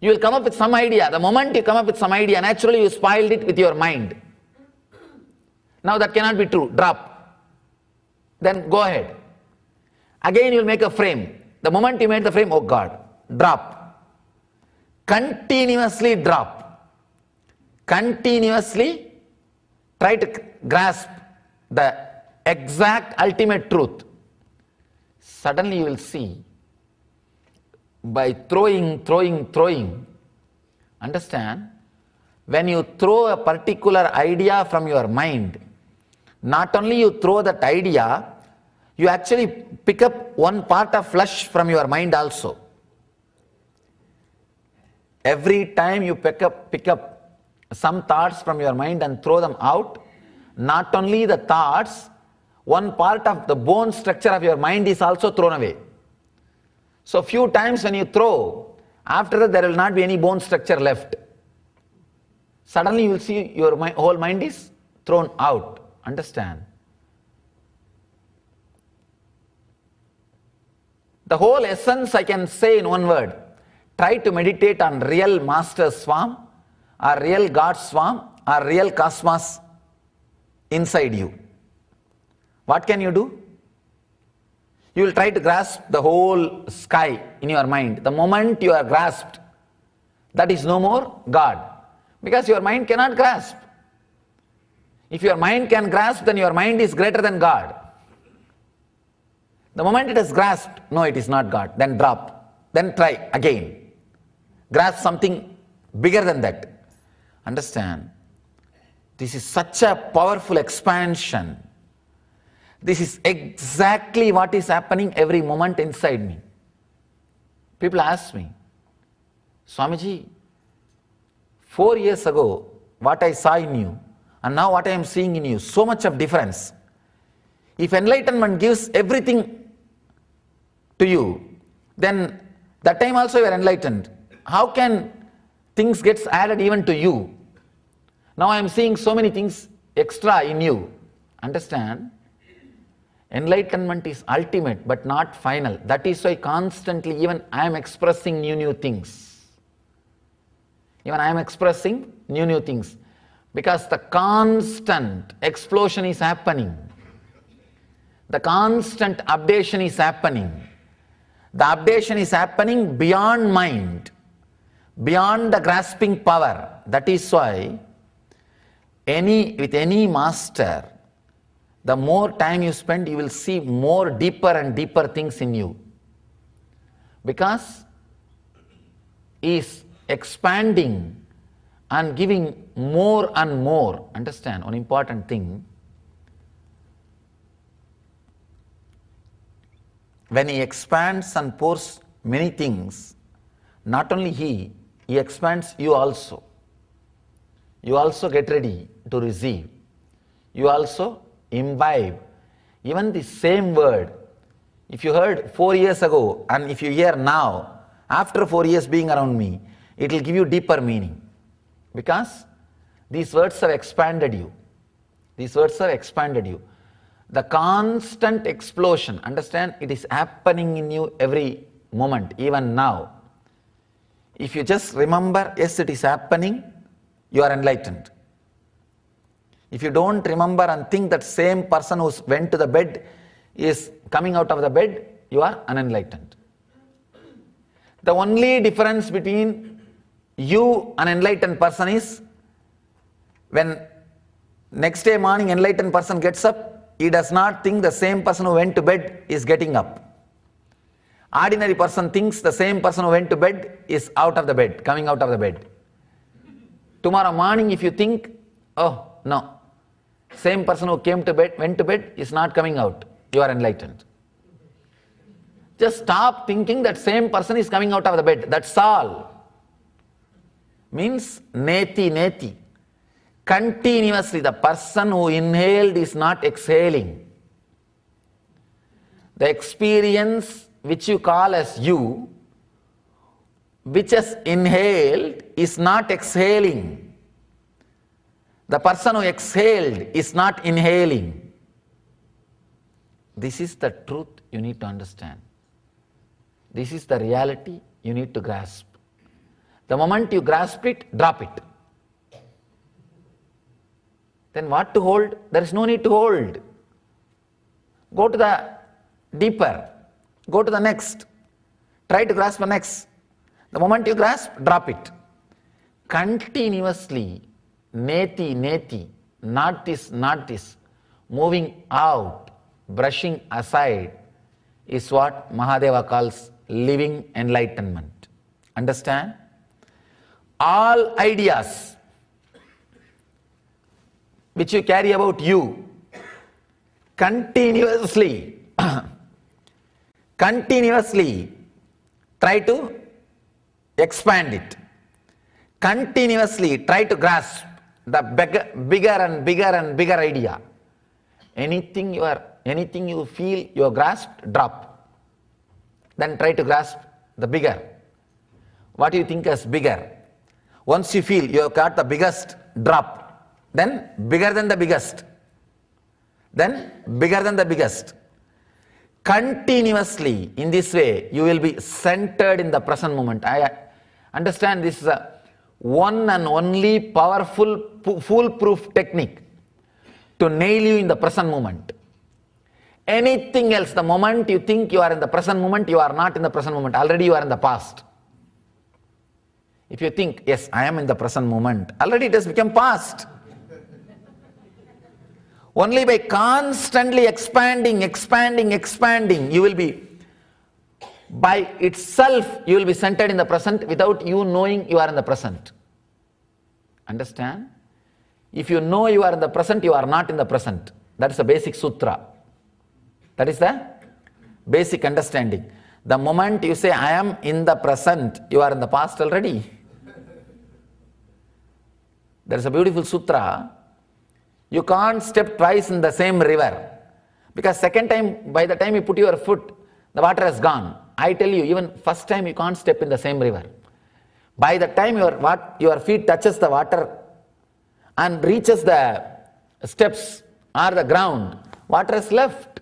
You will come up with some idea. The moment you come up with some idea, naturally you spoiled it with your mind. Now that cannot be true. Drop. Then go ahead. Again you will make a frame. The moment you made the frame, oh God, drop. Continuously drop. Continuously try to grasp the exact ultimate truth. Suddenly you will see, by throwing, understand, when you throw a particular idea from your mind, not only you throw that idea, you actually pick up one part of flesh from your mind also. Every time you pick up some thoughts from your mind and throw them out, not only the thoughts, one part of the bone structure of your mind is also thrown away. So few times when you throw, after that there will not be any bone structure left. Suddenly you will see your whole mind is thrown out. Understand? The whole essence I can say in one word. Try to meditate on real master's form, or real God's form, or real cosmos inside you. What can you do? You will try to grasp the whole sky in your mind. The moment you are grasped, that is no more God. Because your mind cannot grasp. If your mind can grasp, then your mind is greater than God. The moment it is grasped, no, it is not God. Then drop. Then try again. Grasp something bigger than that. Understand? This is such a powerful expansion. This is exactly what is happening every moment inside me. People ask me, Swamiji, 4 years ago, what I saw in you, and now what I am seeing in you, so much of difference. If enlightenment gives everything to you, then that time also you are enlightened. How can things get added even to you? Now I am seeing so many things extra in you. Understand? Enlightenment is ultimate but not final. That is why constantly even I am expressing new things. Even I am expressing new things. Because the constant explosion is happening. The constant updation is happening. The updation is happening beyond mind, beyond the grasping power. That is why with any master, the more time you spend, you will see more deeper and deeper things in you. Because he is expanding and giving more and more. Understand one important thing. When he expands and pours many things, not only he expands you also. You also get ready to receive. You also imbibe. Even the same word, if you heard 4 years ago and if you hear now, after 4 years being around me, it will give you deeper meaning. Because these words have expanded you. These words have expanded you. The constant explosion, understand, it is happening in you every moment, even now. If you just remember, yes, it is happening, you are enlightened. If you don't remember and think that same person who went to the bed is coming out of the bed, you are unenlightened. The only difference between you and enlightened person is when next day morning enlightened person gets up, he does not think the same person who went to bed is getting up. Ordinary person thinks the same person who went to bed is out of the bed, coming out of the bed. Tomorrow morning if you think, oh no, same person who went to bed is not coming out, you are enlightened. Just stop thinking that same person is coming out of the bed, that's all. Means neti. Continuously, the person who inhaled is not exhaling. The experience which you call as you, which has inhaled, is not exhaling. The person who exhaled is not inhaling. This is the truth you need to understand. This is the reality you need to grasp. The moment you grasp it, drop it. Then what to hold? There is no need to hold. Go to the deeper. Go to the next. Try to grasp the next. The moment you grasp, drop it. Continuously, neti, not this, moving out, brushing aside, is what Mahadeva calls living enlightenment. Understand? All ideas which you carry about you, continuously try to expand it. Continuously try to grasp. the bigger and bigger and bigger idea. Anything you feel you have grasped, drop. Then try to grasp the bigger. What do you think as bigger? Once you feel you have got the biggest, drop. Then bigger than the biggest. Then bigger than the biggest. Continuously, in this way, you will be centered in the present moment. I understand this is a one and only powerful, foolproof technique to nail you in the present moment. Anything else, the moment you think you are in the present moment, you are not in the present moment. Already you are in the past. If you think, yes, I am in the present moment, already it has become past. Only by constantly expanding, you will be, by itself, you will be centered in the present without you knowing you are in the present. Understand? If you know you are in the present, you are not in the present. That is the basic sutra. That is the basic understanding. The moment you say, I am in the present, you are in the past already. There is a beautiful sutra. You can't step twice in the same river. Because second time, by the time you put your foot, the water has gone. I tell you, even first time you can't step in the same river. By the time your feet touches the water and reaches the steps or the ground, water is left.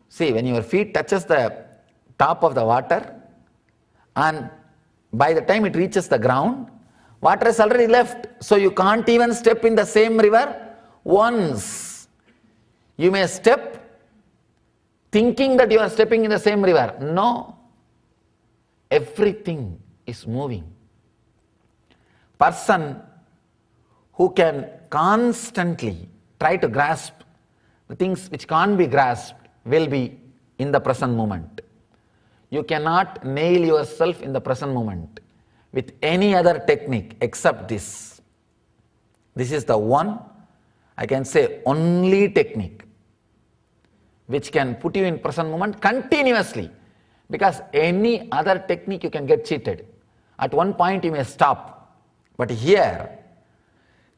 See, when your feet touches the top of the water and by the time it reaches the ground, water is already left. So you can't even step in the same river once. You may step thinking that you are stepping in the same river. No. Everything is moving. Person who can constantly try to grasp the things which can't be grasped will be in the present moment. You cannot nail yourself in the present moment with any other technique except this. This is the one, I can say, only technique which can put you in present moment continuously, because any other technique you can get cheated. At one point you may stop, but here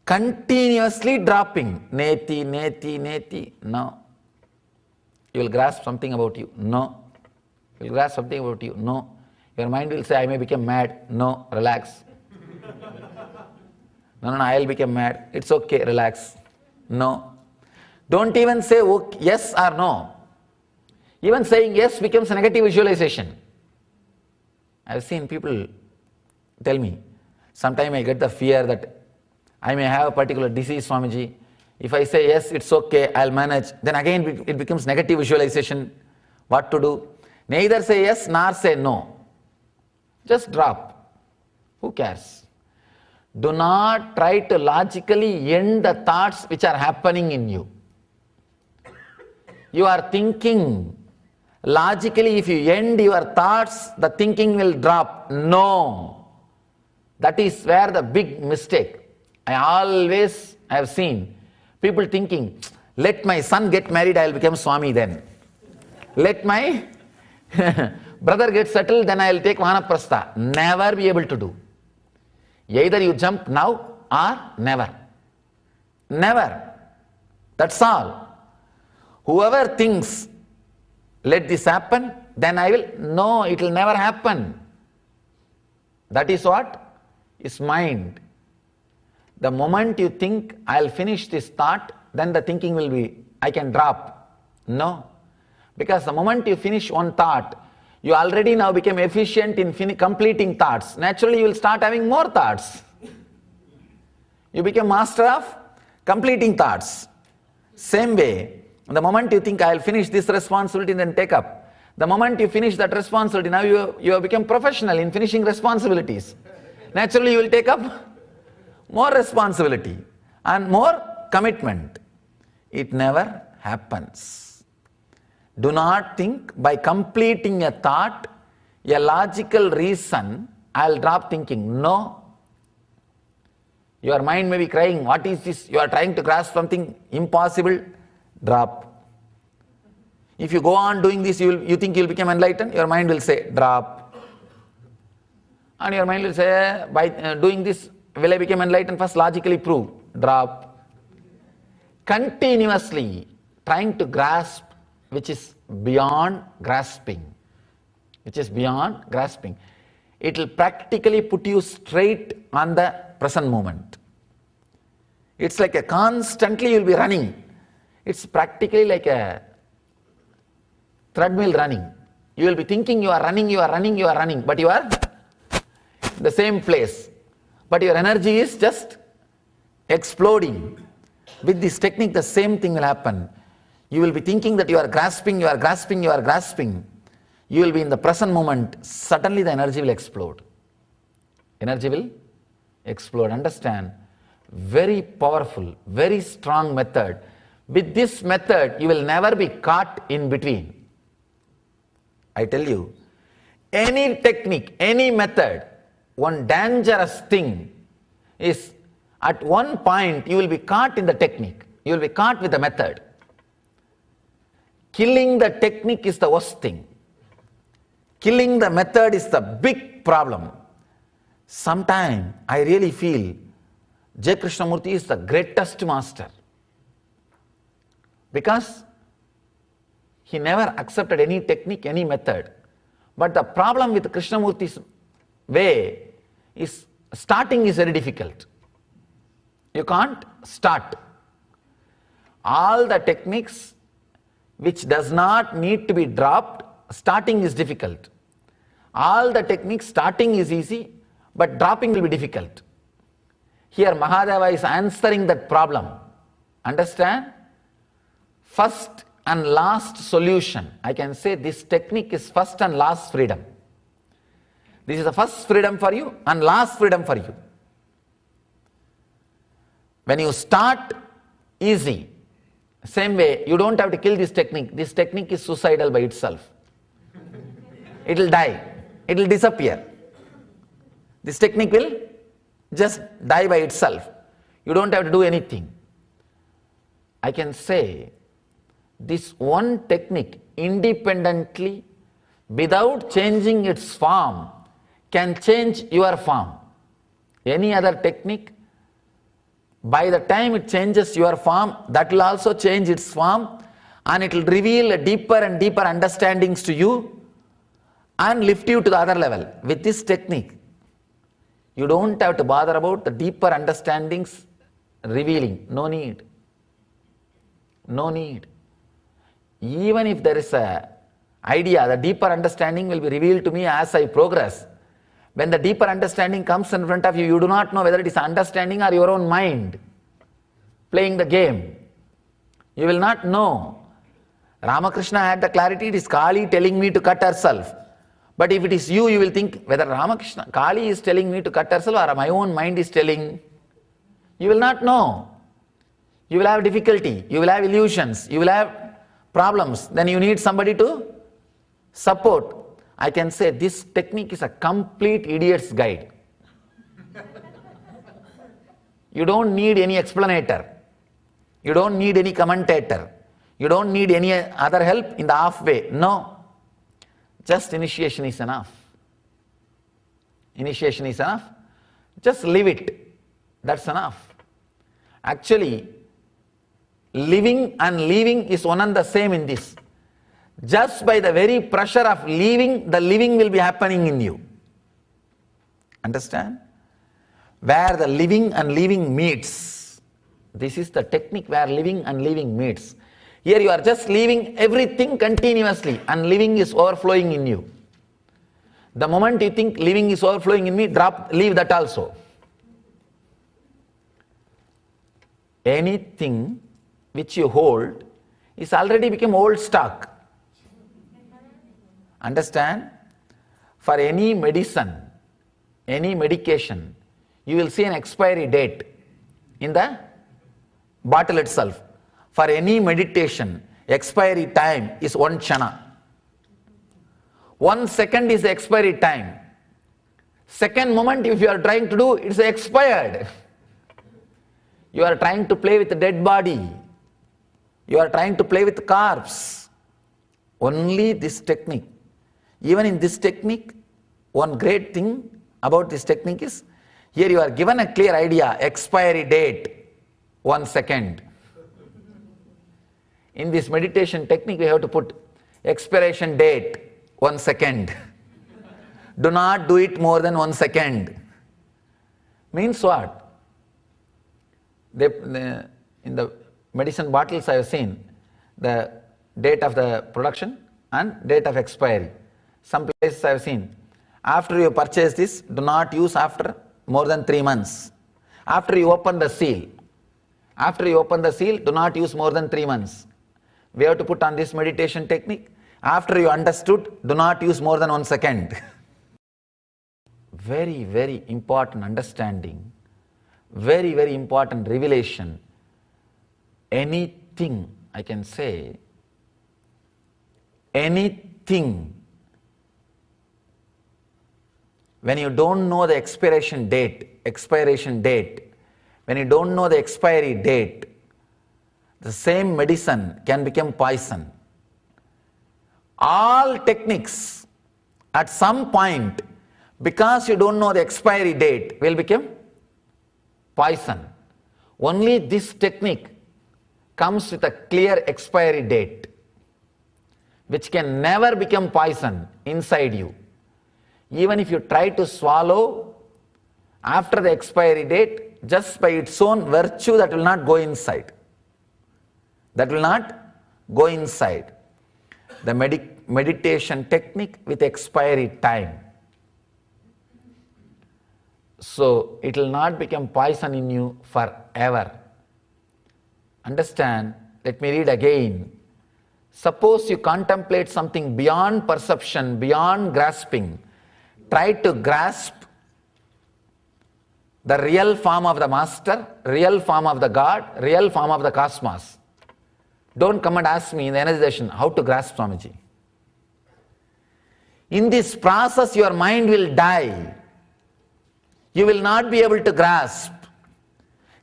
continuously dropping, neti, no. You will grasp something about you, no. You will grasp something about you, no. Your mind will say, I may become mad, no, relax. No, I will become mad, it's okay, relax, no. Don't even say okay, yes or no. Even saying yes becomes a negative visualization. I have seen people tell me, sometimes I get the fear that I may have a particular disease, Swamiji. If I say yes, it's okay, I'll manage, then again it becomes negative visualization. What to do? Neither say yes nor say no. Just drop. Who cares? Do not try to logically end the thoughts which are happening in you. You are thinking. Logically, if you end your thoughts, the thinking will drop. No. That is where the big mistake. I have seen people thinking, let my son get married, I will become Swami then. Let my brother get settled, then I will take Vanaprastha. Never be able to do. Either you jump now or never. Never. That's all. Whoever thinks, let this happen, then I will, no, it will never happen. That is what is mind. The moment you think, I'll finish this thought, then the thinking will be, I can drop. No. Because the moment you finish one thought, you already now become efficient in completing thoughts. Naturally, you will start having more thoughts. You become master of completing thoughts. Same way, the moment you think, I'll finish this responsibility, then take up. The moment you finish that responsibility, now you have become professional in finishing responsibilities. Naturally, you will take up more responsibility and more commitment. It never happens. Do not think by completing a thought, a logical reason, I'll drop thinking. No. Your mind may be crying, what is this? You are trying to grasp something impossible. Drop. If you go on doing this, you think you'll become enlightened, your mind will say, drop. And your mind will say, by doing this, will I become enlightened? First logically prove. Drop. Continuously trying to grasp which is beyond grasping. Which is beyond grasping. It will practically put you straight on the present moment. It's like a constantly you'll be running. It's practically like a treadmill running. You will be thinking you are running, but you are in the same place. But your energy is just exploding. With this technique, the same thing will happen. You will be thinking that you are grasping. You will be in the present moment. Suddenly the energy will explode. Energy will explode. Understand? Very powerful, very strong method. With this method, you will never be caught in between. I tell you, any technique, any method, one dangerous thing is at one point you will be caught in the technique. You will be caught with the method. Killing the technique is the worst thing. Killing the method is the big problem. Sometimes I really feel J. Krishnamurti is the greatest master because he never accepted any technique, any method. But the problem with Krishnamurti's way is starting is very difficult. You can't start. All the techniques which does not need to be dropped, starting is difficult. All the techniques, starting is easy, but dropping will be difficult. Here Mahadeva is answering that problem. Understand? First and last solution. I can say this technique is first and last freedom. This is the first freedom for you and last freedom for you. When you start, easy. Same way, you don't have to kill this technique. This technique is suicidal by itself. It will die. It will disappear. This technique will just die by itself. You don't have to do anything. I can say this one technique independently, without changing its form, can change your form. Any other technique, by the time it changes your form, that will also change its form, and it will reveal a deeper and deeper understandings to you and lift you to the other level. With this technique, you don't have to bother about the deeper understandings revealing. No need. No need. Even if there is a idea, the deeper understanding will be revealed to me as I progress. When the deeper understanding comes in front of you, you do not know whether it is understanding or your own mind playing the game. You will not know. Ramakrishna had the clarity, it is Kali telling me to cut herself. But if it is you, you will think whether Kali is telling me to cut herself or my own mind is telling. You will not know. You will have difficulty, you will have illusions, you will have problems. Then you need somebody to support. I can say this technique is a complete idiot's guide. You don't need any explanator. You don't need any commentator. You don't need any other help in the halfway. No. Just initiation is enough. Initiation is enough. Just live it. That's enough. Actually, living and leaving is one and the same in this. Just by the very pressure of leaving, the living will be happening in you. Understand? Where the living and leaving meets. This is the technique where living and leaving meets. Here you are just leaving everything continuously and living is overflowing in you. The moment you think living is overflowing in me, leave that also. Anything which you hold is already become old stock. Understand? For any medicine, any medication, you will see an expiry date in the bottle itself. For any meditation, expiry time is 1 kshana. 1 second is the expiry time. Second moment, if you are trying to do, it's expired. You are trying to play with the dead body. You are trying to play with the corpse. Only this technique. Even in this technique, one great thing about this technique is, Here you are given a clear idea, expiry date, 1 second. In this meditation technique, we have to put expiration date, 1 second. Do not do it more than 1 second. Means what? In the medicine bottles I have seen the date of the production and date of expiry. Some places I have seen, after you purchase this, do not use after more than 3 months. After you open the seal, do not use more than 3 months. We have to put on this meditation technique. After you understood, do not use more than 1 second. Very, very important understanding. Very, very important revelation. Anything, I can say, anything, when you don't know the expiration date, when you don't know the expiry date, the same medicine can become poison. All techniques, at some point, because you don't know the expiry date, will become poison. Only this technique comes with a clear expiry date, which can never become poison inside you. Even if you try to swallow after the expiry date, just by its own virtue, that will not go inside. That will not go inside. The meditation technique with expiry time. So it will not become poison in you forever. Understand? Let me read again. Suppose you contemplate something beyond perception, beyond grasping. Try to grasp the real form of the Master, real form of the God, real form of the cosmos. Don't come and ask me in the energization how to grasp, Swamiji. In this process, your mind will die. You will not be able to grasp.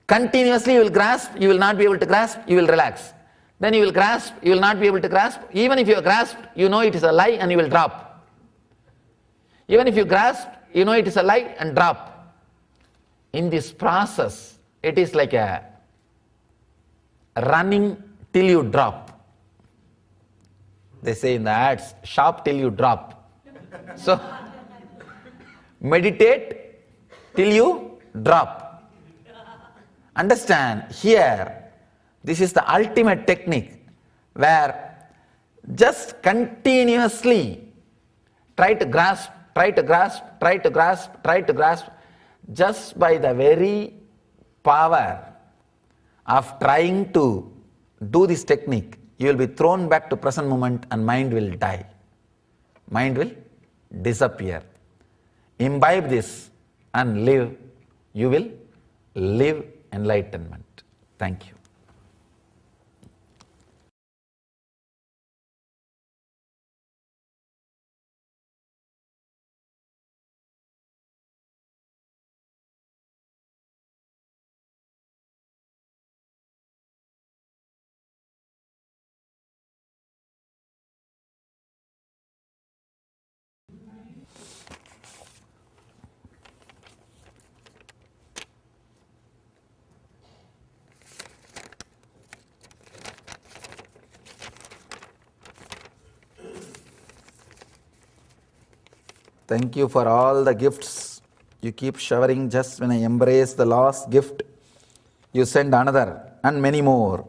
Continuously you will grasp, you will not be able to grasp, you will relax. Then you will grasp, you will not be able to grasp. Even if you are grasped, you know it is a lie and you will drop. Even if you grasp, you know it is a lie and drop. In this process, it is like a running till you drop. They say in the ads, shop till you drop. So, meditate till you drop. Understand, here, this is the ultimate technique where just continuously try to grasp, just by the very power of trying to do this technique, you will be thrown back to present moment and mind will die. Mind will disappear. Imbibe this and live. You will live enlightenment. Thank you. Thank you for all the gifts you keep showering. Just when I embrace the last gift, you send another and many more.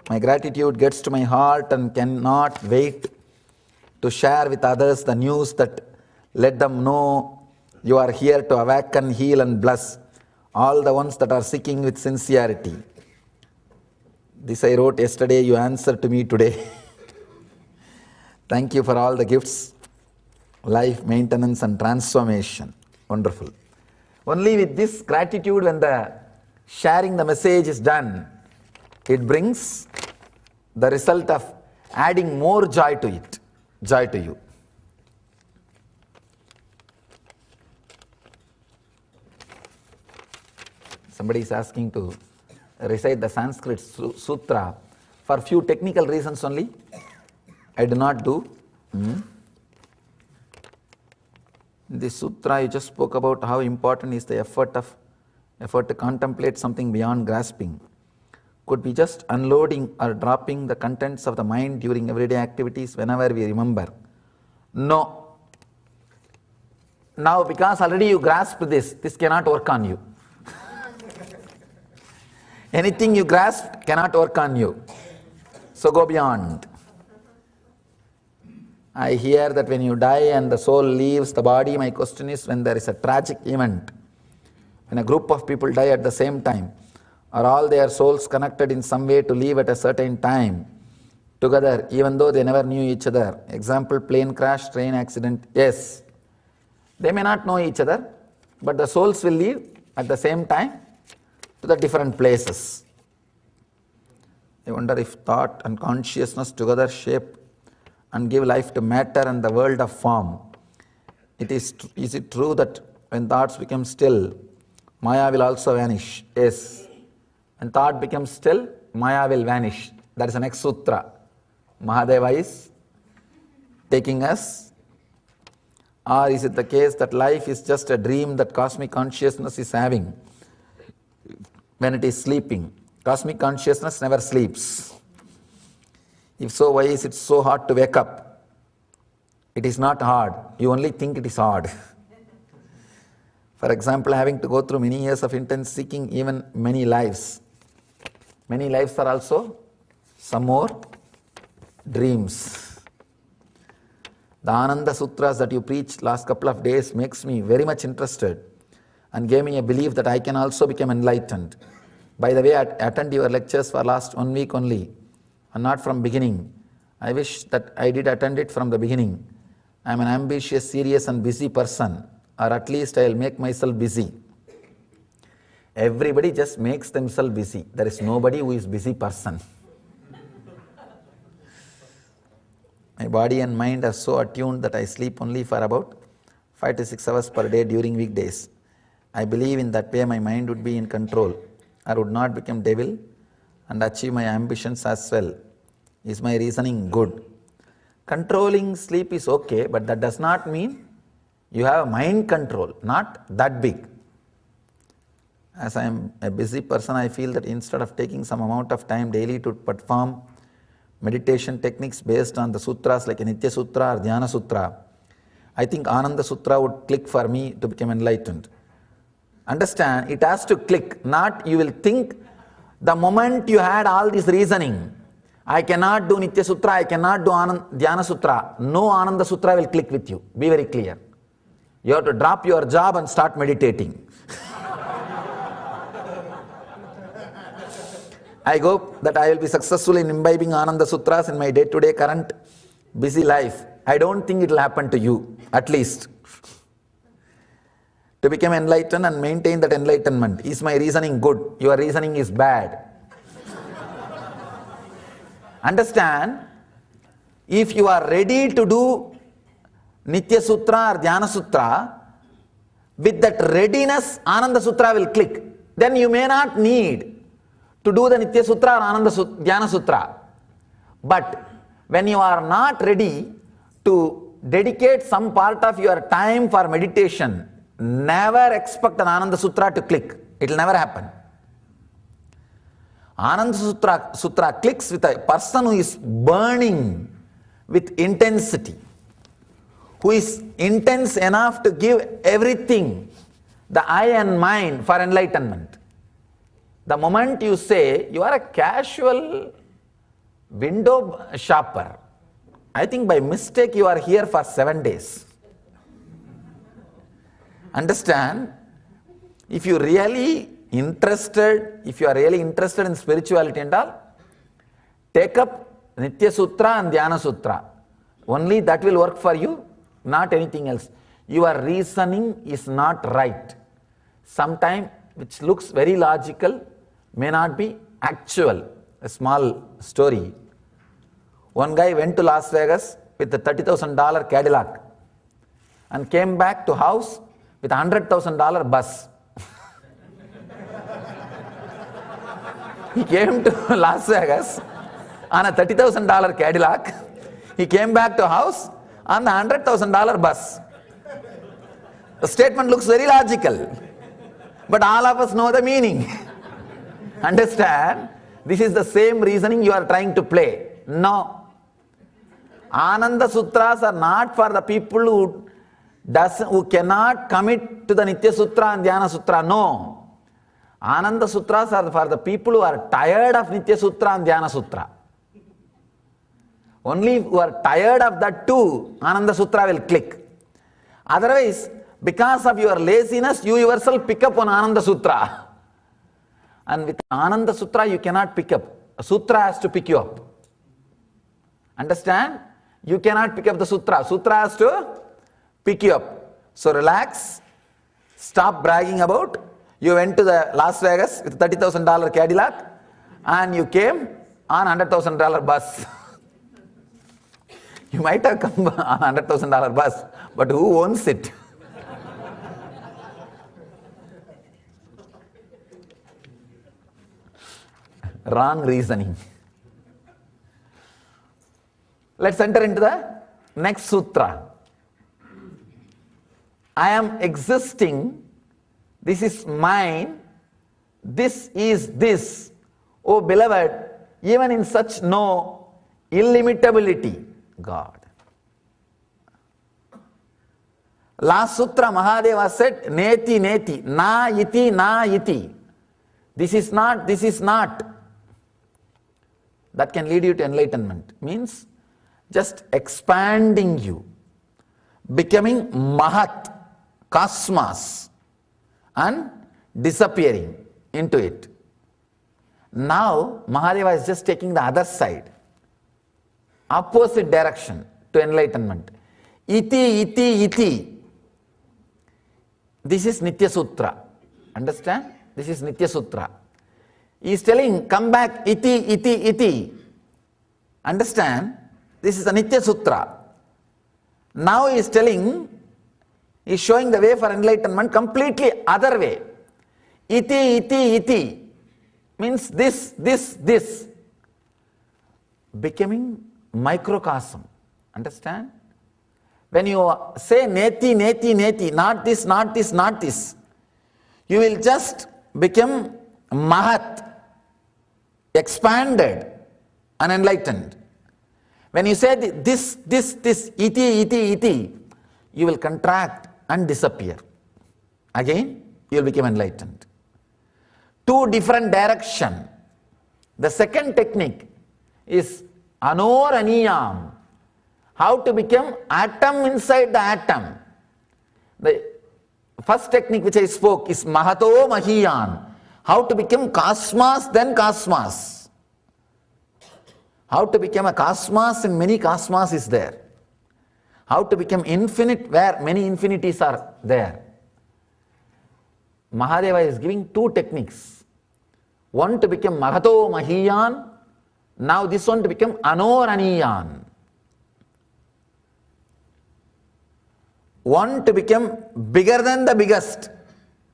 My gratitude gets to my heart and cannot wait to share with others the news that let them know you are here to awaken, heal and bless all the ones that are seeking with sincerity. This I wrote yesterday, you answered to me today. Thank you for all the gifts. Life, maintenance and transformation. Wonderful. Only with this gratitude, when the sharing the message is done, it brings the result of adding more joy to it, joy to you. Somebody is asking to recite the Sanskrit Sutra for few technical reasons only. I do not do. In this sutra, you just spoke about how important is the effort to contemplate something beyond grasping. Could be just unloading or dropping the contents of the mind during everyday activities whenever we remember. No. Now, because already you grasp this cannot work on you. Anything you grasp cannot work on you. So go beyond. I hear that when you die and the soul leaves the body, my question is, when there is a tragic event, when a group of people die at the same time, are all their souls connected in some way to leave at a certain time together, even though they never knew each other? Example, plane crash, train accident. Yes, they may not know each other, but the souls will leave at the same time to the different places. I wonder if thought and consciousness together shape and give life to matter and the world of form. Is it true that when thoughts become still, Maya will also vanish? Yes. When thought becomes still, Maya will vanish. That is the next sutra. Mahadeva is taking us. Or is it the case that life is just a dream that cosmic consciousness is having when it is sleeping? Cosmic consciousness never sleeps. If so, why is it so hard to wake up? It is not hard. You only think it is hard. For example, having to go through many years of intense seeking, even many lives. Many lives are also some more dreams. The Ananda Sutras that you preached last couple of days makes me very much interested and gave me a belief that I can also become enlightened. By the way, I attend your lectures for last 1 week only and not from beginning. I wish that I did attend it from the beginning. I am an ambitious, serious and busy person, or at least I will make myself busy. Everybody just makes themselves busy. There is nobody who is busy person. My body and mind are so attuned that I sleep only for about 5 to 6 hours per day during weekdays. I believe in that way my mind would be in control. I would not become devil and achieve my ambitions as well. Is my reasoning good? Controlling sleep is okay, but that does not mean you have mind control, not that big. As I am a busy person, I feel that instead of taking some amount of time daily to perform meditation techniques based on the sutras like Nitya Sutra or Dhyana Sutra, I think Ananda Sutra would click for me to become enlightened. Understand, it has to click, not you will think the moment you had all this reasoning, I cannot do Nitya Sutra, I cannot do Dhyana Sutra, no Ananda Sutra will click with you. Be very clear. You have to drop your job and start meditating. I hope that I will be successful in imbibing Ananda Sutras in my day-to-day current busy life. I don't think it will happen to you, at least. To become enlightened and maintain that enlightenment. Is my reasoning good? Your reasoning is bad. Understand, if you are ready to do Nitya Sutra or Dhyana Sutra, with that readiness, Ananda Sutra will click. Then you may not need to do the Nitya Sutra or Dhyana Sutra. But when you are not ready to dedicate some part of your time for meditation, never expect an Ananda Sutra to click. It will never happen. Ananda Sutra clicks with a person who is burning with intensity, who is intense enough to give everything, the I and mind, for enlightenment. The moment you say you are a casual window shopper, I think by mistake you are here for 7 days. Understand, if you are really interested in spirituality and all, take up Nitya Sutra and Dhyana Sutra. Only that will work for you, not anything else. Your reasoning is not right. Sometimes which looks very logical may not be actual. A small story. One guy went to Las Vegas with a $30,000 Cadillac and came back to house with a $100,000 bus. He came to Las Vegas on a $30,000 Cadillac. He came back to house on the $100,000 bus. The statement looks very logical, but all of us know the meaning. Understand? This is the same reasoning you are trying to play. No. Ananda Sutras are not for the people who cannot commit to the Nitya Sutra and Dhyana Sutra. No. Ananda Sutras are for the people who are tired of Nitya Sutra and Dhyana Sutra. Only who are tired of that too, Ananda Sutra will click. Otherwise, because of your laziness, you yourself pick up on Ananda Sutra. And with Ananda Sutra, you cannot pick up. A sutra has to pick you up. Understand? You cannot pick up the sutra. Sutra has to pick you up. So relax. Stop bragging about. You went to the Las Vegas with $30,000 Cadillac and you came on $100,000 bus. You might have come on $100,000 bus, but who owns it? Wrong reasoning. Let's enter into the next sutra. I am existing, this is mine, this is this. Oh beloved, even in such no illimitability, God. Last sutra Mahadeva said, Neti Neti, Na Iti, Na Iti. This is not, this is not. That can lead you to enlightenment. Means just expanding you, becoming Mahat, cosmos, and disappearing into it. Now Mahadeva is just taking the other side, opposite direction to enlightenment. Iti, iti, iti. This is Nitya Sutra. Understand? This is Nitya Sutra. He is telling, come back, iti, iti, iti. Understand? This is a Nitya Sutra. Now he is telling, he is showing the way for enlightenment completely other way. Iti, iti, iti. Means this, this, this. Becoming microcosm. Understand? When you say neti, neti, neti, not this, not this, not this, you will just become Mahat, expanded and enlightened. When you say this, iti, iti, iti, you will contract and disappear. Again, you will become enlightened. Two different directions. The second technique is Anoraniyam. How to become atom inside the atom. The first technique which I spoke is Mahato Mahiyan. How to become cosmos, then cosmos. How to become a cosmos and many cosmos is there. How to become infinite where many infinities are there. Mahadeva is giving two techniques. One to become Mahato Mahiyan, now this one to become Anoraniyan. One to become bigger than the biggest.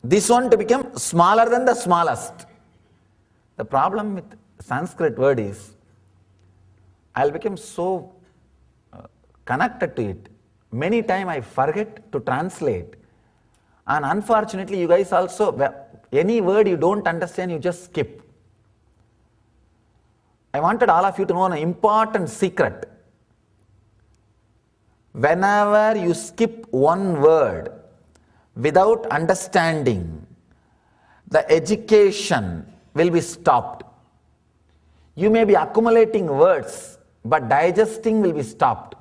This one to become smaller than the smallest. The problem with Sanskrit word is, I'll become so connected to it. Many times I forget to translate. And unfortunately, you guys also, any word you don't understand, you just skip. I wanted all of you to know an important secret. Whenever you skip one word without understanding, the education will be stopped. You may be accumulating words, but digesting will be stopped.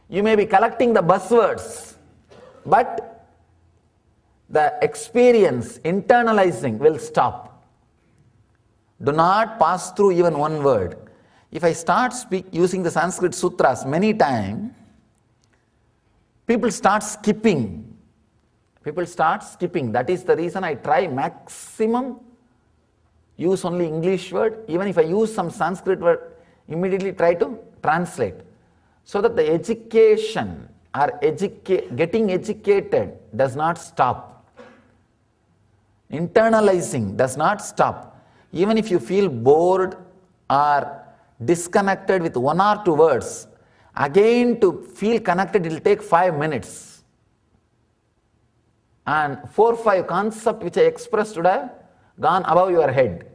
You may be collecting the buzzwords, but the experience, internalizing will stop. Do not pass through even one word. If I start using the Sanskrit sutras many times, people start skipping. People start skipping. That is the reason I try maximum use only English word. Even if I use some Sanskrit word, immediately try to translate. So that the education or getting educated does not stop. Internalizing does not stop. Even if you feel bored or disconnected with one or two words, again to feel connected it will take 5 minutes. and 4-5 concepts which I expressed would have gone above your head.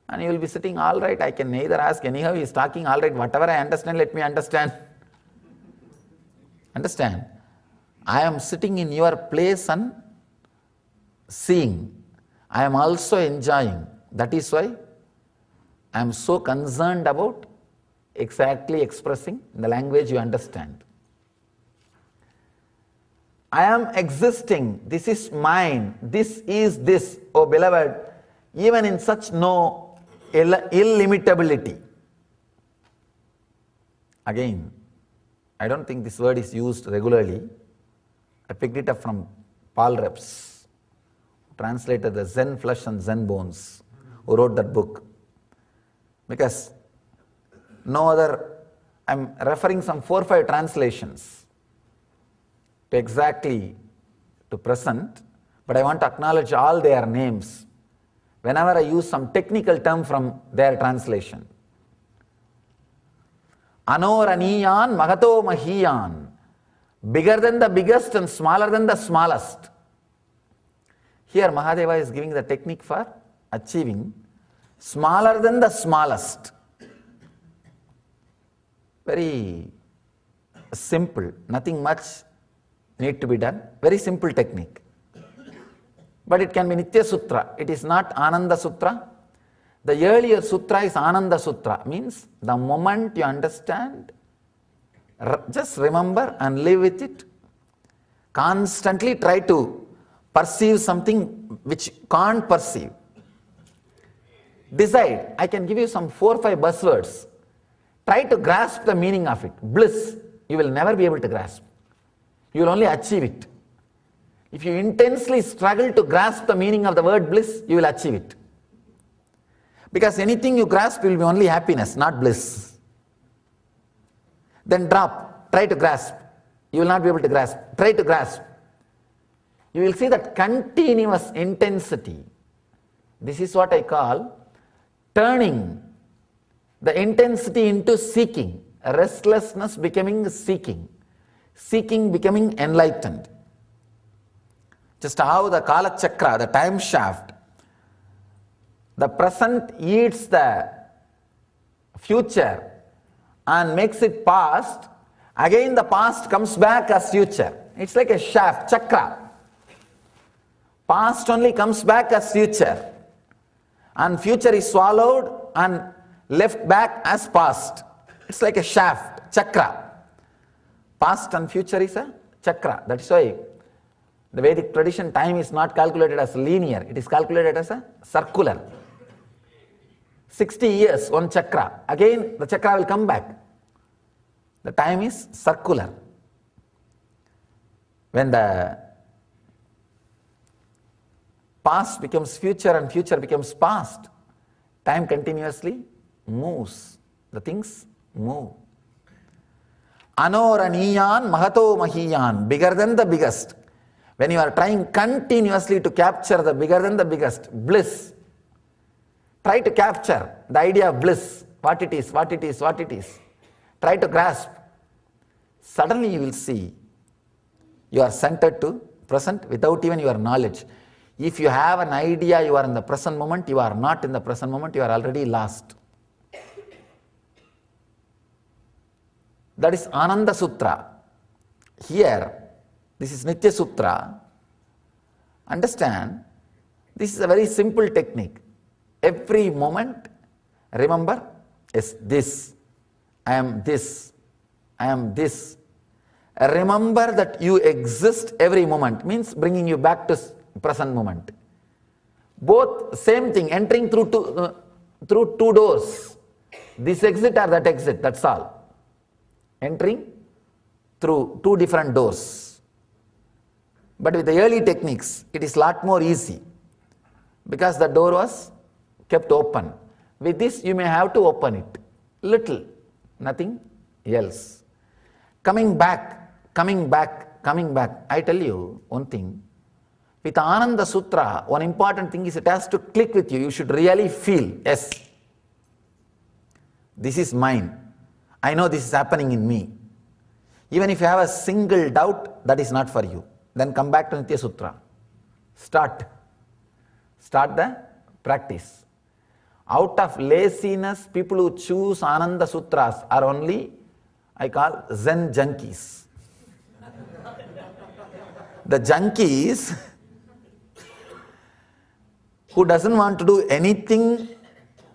And you will be sitting, all right, I can neither ask, anyhow he is talking, all right, whatever I understand, let me understand. Understand? I am sitting in your place and seeing. I am also enjoying. That is why I am so concerned about exactly expressing the language you understand. I am existing. This is mine. This is this. Oh beloved, even in such no illimitability. Again, I don't think this word is used regularly. I picked it up from Paul Reps, who translated the Zen Flesh and Zen Bones, who wrote that book. Because no other, I'm referring some 4-5 translations to exactly to present, but I want to acknowledge all their names whenever I use some technical term from their translation. Anoraniyan Mahato Mahiyan, bigger than the biggest and smaller than the smallest. Here Mahadeva is giving the technique for achieving smaller than the smallest. Very simple, nothing much need to be done. Very simple technique. But it can be Nitya Sutra. It is not Ananda Sutra. The earlier sutra is Ananda Sutra. Means the moment you understand, just remember and live with it. Constantly try to perceive something which can't perceive. Decide. I can give you some 4-5 buzzwords. Try to grasp the meaning of it. Bliss, you will never be able to grasp. You will only achieve it. If you intensely struggle to grasp the meaning of the word bliss, you will achieve it. Because anything you grasp will be only happiness, not bliss. Then drop, try to grasp. You will not be able to grasp. Try to grasp. You will see that continuous intensity. This is what I call turning the intensity into seeking. Restlessness becoming seeking. Seeking becoming enlightened. Just how the Kala Chakra, the time shaft, the present eats the future and makes it past, again the past comes back as future. It's like a shaft, chakra. Past only comes back as future, and future is swallowed and left back as past. It's like a shaft, chakra. Past and future is a chakra. That's why the Vedic tradition, time is not calculated as linear, it is calculated as a circular. 60 years, one chakra. Again, the chakra will come back. The time is circular. When the past becomes future and future becomes past, time continuously moves. The things move. Anoraniyan Mahato Mahiyan, bigger than the biggest. When you are trying continuously to capture the bigger than the biggest, bliss, try to capture the idea of bliss, what it is, what it is, what it is. Try to grasp. Suddenly you will see you are centered to present without even your knowledge. If you have an idea you are in the present moment, you are not in the present moment, you are already lost. That is Ananda Sutra. Here, this is Nitya Sutra. Understand, this is a very simple technique. Every moment, remember, is this. I am this. I am this. Remember that you exist every moment, means bringing you back to present moment. Both same thing, entering through two doors. This exit or that exit, that's all. Entering through two different doors. But with the early techniques, it is lot more easy because the door was kept open. With this, you may have to open it. Little, nothing else. Coming back, coming back, coming back. I tell you one thing. With Ananda Sutra, one important thing is it has to click with you. You should really feel, yes, this is mine. I know this is happening in me. Even if you have a single doubt, that is not for you. then come back to Nitya Sutra. Start the practice. Out of laziness, people who choose Ananda Sutras are only, I call, Zen junkies. The junkies who doesn't want to do anything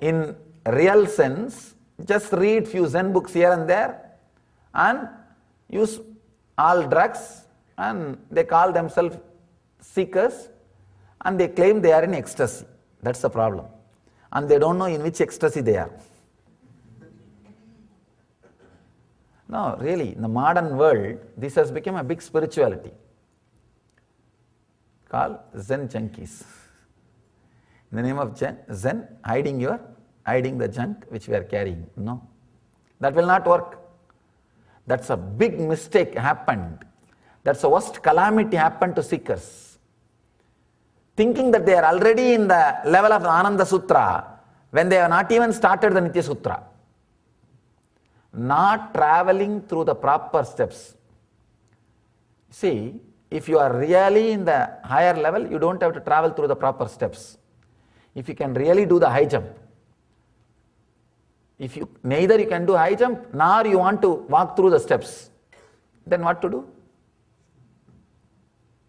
in real sense, just read few Zen books here and there and use all drugs, and they call themselves seekers and they claim they are in ecstasy. That's the problem. And they don't know in which ecstasy they are. No, really, in the modern world, this has become a big spirituality called Zen junkies. In the name of Zen, hiding the junk which we are carrying. No, that will not work. That's a big mistake happened. That's the worst calamity happened to seekers. Thinking that they are already in the level of the Ananda Sutra when they have not even started the Nitya Sutra. Not traveling through the proper steps. See, if you are really in the higher level, you don't have to travel through the proper steps. If you can really do the high jump. If you neither you can do high jump nor you want to walk through the steps, then what to do?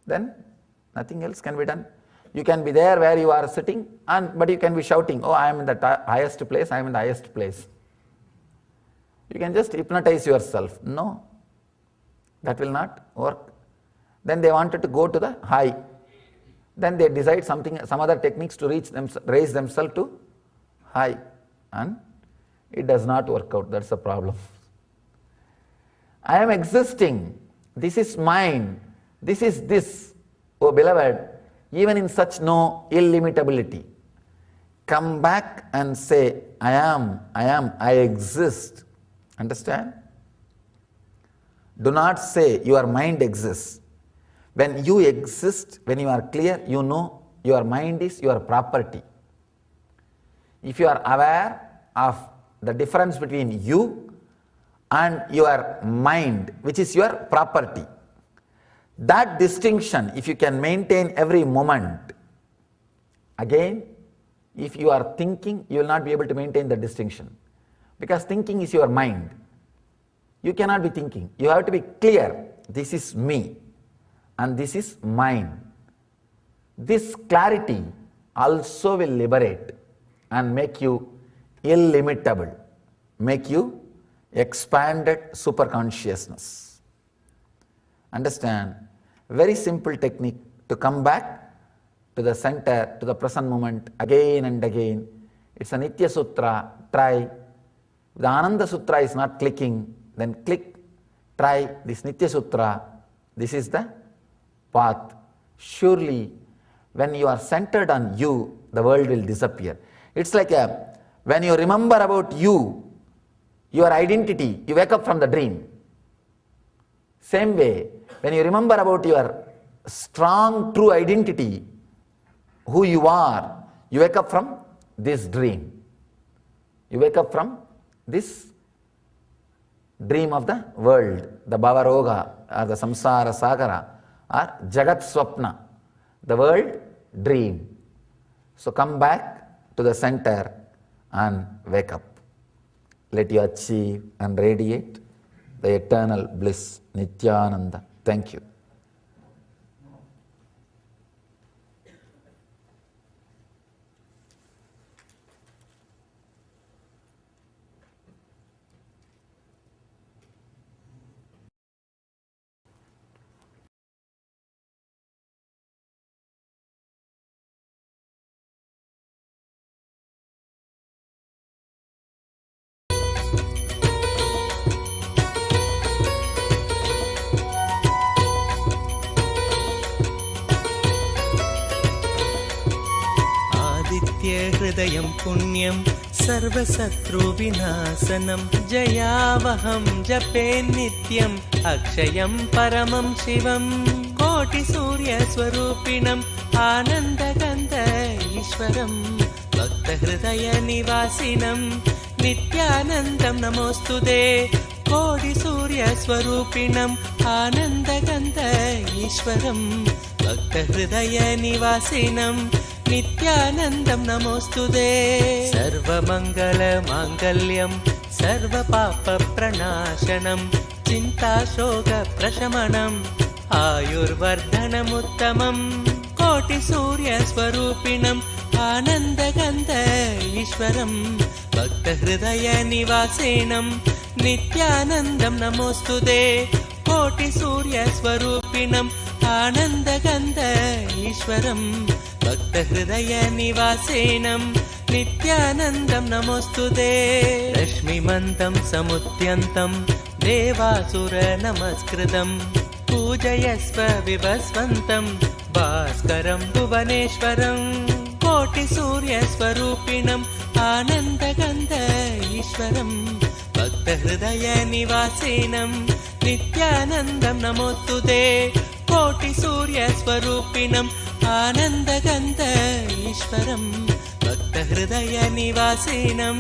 Then nothing else can be done. You can be there where you are sitting, but you can be shouting, oh, I am in the highest place, I am in the highest place. You can just hypnotize yourself. No, that will not work. Then they wanted to go to the high. Then they decide some other techniques to raise themselves to high. And it does not work out. That's the problem. I am existing. This is mine. This is this. Oh beloved, even in such no illimitability, come back and say, I am, I exist. Understand? Do not say your mind exists. When you exist, when you are clear, you know your mind is your property. If you are aware of the difference between you and your mind, which is your property, that distinction, if you can maintain every moment, again, if you are thinking, you will not be able to maintain the distinction. Because thinking is your mind. You cannot be thinking. You have to be clear. This is me and this is mine. This clarity also will liberate and make you illimitable, make you expanded superconsciousness. Understand? Very simple technique to come back to the center, to the present moment again and again. It's a Nitya Sutra. Try. The Ananda Sutra is not clicking, then click, try this Nitya Sutra. This is the path. Surely, when you are centered on you, the world will disappear. It's like when you remember about you, your identity, you wake up from the dream. Same way, when you remember about your strong, true identity, who you are, you wake up from this dream. You wake up from this dream of the world, the Bhavaroga or the Samsara Sagara or Jagat Swapna, the world dream. So come back to the center and wake up. Let you achieve and radiate the eternal bliss, Nityananda. Thank you. हृदयं पुण्यं सर्वशत्रुविनाशनं जयावहं जपे नित्यम् अक्षयं परमं शिवं कोटिसूर्यस्वरूपिणम् आनन्दगन्ध ईश्वरं भक्तहृदयनिवासिनं नित्यानन्दं नमोऽस्तुते कोटि सूर्यस्वरूपिणम् आनन्दगन्ध ईश्वरं भक्तहृदयनिवासिनं नित्यानन्दं नमोऽस्तुते। सर्वमङ्गलमाङ्गल्यं सर्वपापप्रणाशनं चिन्ताशोकप्रशमनम् आयुर्वर्धनमुत्तमम् कोटिसूर्यस्वरूपिणम् आनन्दगन्ध ईश्वरं भक्तहृदयनिवासिनं नित्यानन्दं नमोऽस्तुते। कोटिसूर्यस्वरूपिणम् आनन्दगन्ध ईश्वरं भक्तहृदयनिवासिनं नित्यानन्दं नमोऽस्तुते। रश्मिमन्तं समुद्यन्तं देवासुरनमस्कृतं पूजयस्व विभस्वन्तं भास्करं भुवनेश्वरं कोटिसूर्यस्वरूपिणम् आनन्दगन्ध ईश्वरं भक्तहृदयनिवासिनं नित्यानन्दं नमोऽस्तुते। कोटिसूर्यस्वरूपिणम् आनन्दगन्ध ईश्वरं भक्तहृदयनिवासिनं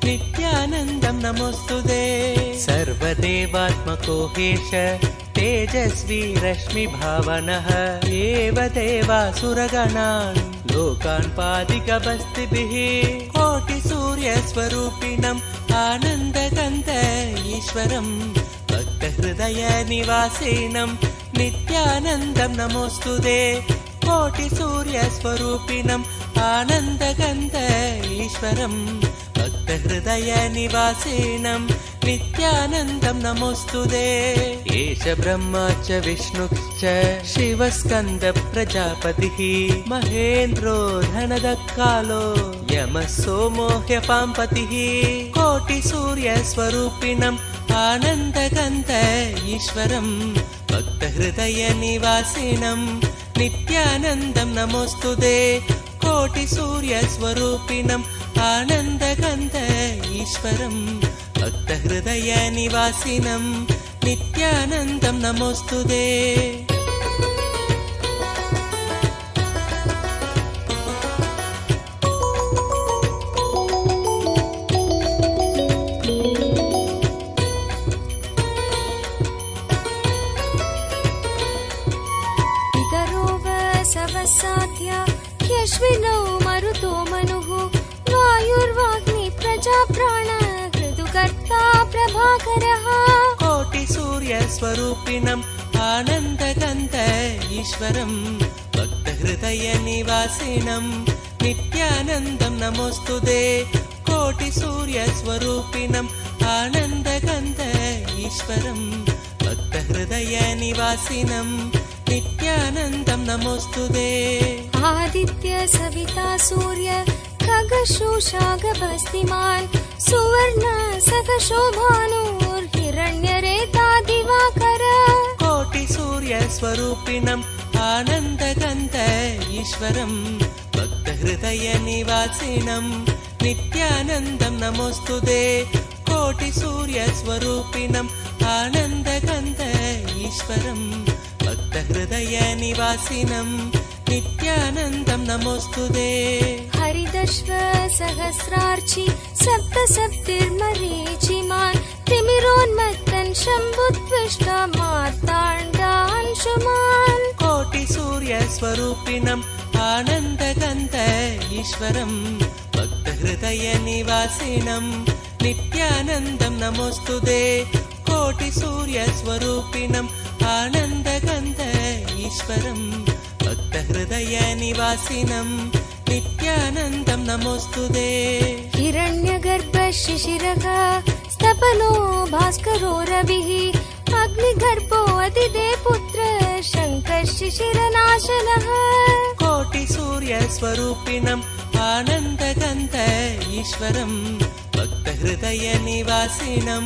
नित्यानन्दं नमोऽस्तुते। सर्वदेवात्मको हेश तेजस्वी रश्मिभावनः एव देवासुरगणान् लोकान् पादिकबस्तिभिः कोटिसूर्यस्वरूपिणम् आनन्दगन्ध ईश्वरं भक्तहृदयनिवासिनं नित्यानन्दं नमोऽस्तुते। कोटिसूर्यस्वरूपिणम् आनन्दगन्ध ईश्वरं भक्तहृदयनिवासिनं नित्यानन्दं नमोऽस्तुते। एष ब्रह्मा च विष्णुश्च शिवस्कन्दप्रजापतिः महेन्द्रो धनदकालो यमः सोमो ह्यपाम्पतिः कोटिसूर्यस्वरूपिणम् आनन्दगन्ध ईश्वरं भक्तहृदयनिवासिनं नित्यानन्दं नमोऽस्तुते। कोटिसूर्यस्वरूपिणम् आनन्दगन्ध ईश्वरं भक्तहृदयनिवासिनं नित्यानन्दं नमोऽस्तुते। साध्या ह्यश्विनौ मरुतो मनुः वायुर्वाग्नि प्रजाप्राण ऋतुकर्ता प्रभाकरः कोटिसूर्यस्वरूपिणम् आनन्दगन्ध ईश्वरं भक्तहृदयनिवासिनं नित्यानन्दं नमोऽस्तुते। कोटिसूर्यस्वरूपिणम् आनन्दगन्ध ईश्वरं भक्तहृदयनिवासिनं नित्यानन्दं नमोऽस्तुते। आदित्य सविता सूर्य खगशोषागभस्तिमान् सुवर्ण सखशोभानुर्हिरण्यरेता दिवाकर कोटिसूर्यस्वरूपिणम् आनन्दगन्ध ईश्वरं भक्तहृदयनिवासिनं नित्यानन्दं नमोऽस्तुते। कोटिसूर्यस्वरूपिणम् आनन्दगन्ध ईश्वरं भक्तहृदयनिवासिनं नित्यानन्दं नमोऽस्तुते। हरिदश्व सहस्रार्चि सप्तसप्तिर्मरीचिमान् तिमिरोन्मत्तन् शम्भुत्विष्टा मार्ताण्डांशुमान् कोटिसूर्यस्वरूपिणम् आनन्दगन्ध ईश्वरं भक्तहृदयनिवासिनं नित्यानन्दं नमोऽस्तुते। कोटिसूर्यस्वरूपिणम् आनन्दगन्ध ईश्वरं भक्तहृदयनिवासिनं नित्यानन्दं नमोऽस्तुते। हिरण्यगर्भ शिशिरः स्तपनो भास्करो रविः अग्निगर्भो अदिते पुत्र शङ्कर शिशिरनाशनः कोटिसूर्यस्वरूपिणम् आनन्दगन्ध ईश्वरं भक्तहृदयनिवासिनं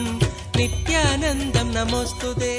नित्यानन्दं नमोऽस्तुते।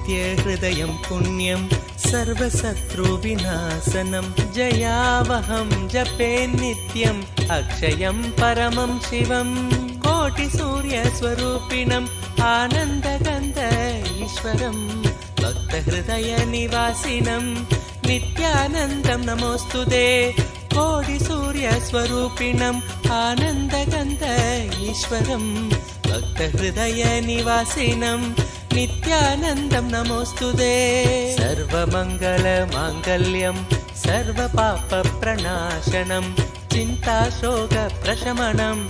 नित्यहृदयं पुण्यं सर्वशत्रुविनाशनं जयावहं जपे नित्यम् अक्षयं परमं शिवं कोटिसूर्यस्वरूपिणम् आनन्दगन्ध ईश्वरं भक्तहृदयनिवासिनं नित्यानन्दं नमोऽस्तुते कोटिसूर्यस्वरूपिणम् आनन्दगन्ध ईश्वरं भक्तहृदयनिवासिनं नित्यानन्दं नमोऽस्तुते सर्वमङ्गलमाङ्गल्यं सर्वपापप्रणाशनं चिन्ताशोकप्रशमनम्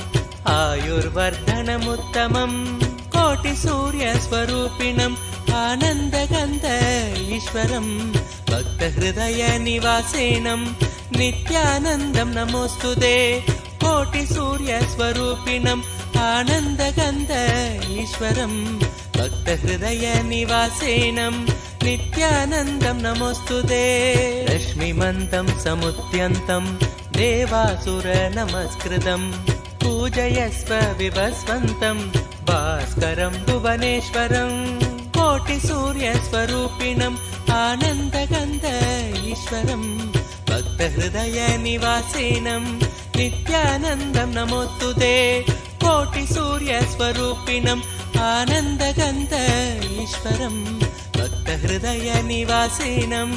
आयुर्वर्धनमुत्तमम् कोटिसूर्यस्वरूपिणम् आनन्दगन्ध ईश्वरं भक्तहृदयनिवासिनं नित्यानन्दं नमोऽस्तुते कोटिसूर्यस्वरूपिणम् आनन्दगन्ध ईश्वरं भक्तहृदयनिवासिनं नित्यानन्दं नमोऽस्तुते रश्मिमन्तं समुद्यन्तं देवासुरनमस्कृतं पूजयस्व विभस्वन्तं भास्करं भुवनेश्वरं कोटिसूर्यस्वरूपिणम् आनन्दगन्ध ईश्वरं भक्तहृदयनिवासिनं नित्यानन्दं नमोऽस्तुते कोटिसूर्यस्वरूपिणम् आनन्दगन्ध ईश्वरं भक्तहृदयनिवासिनं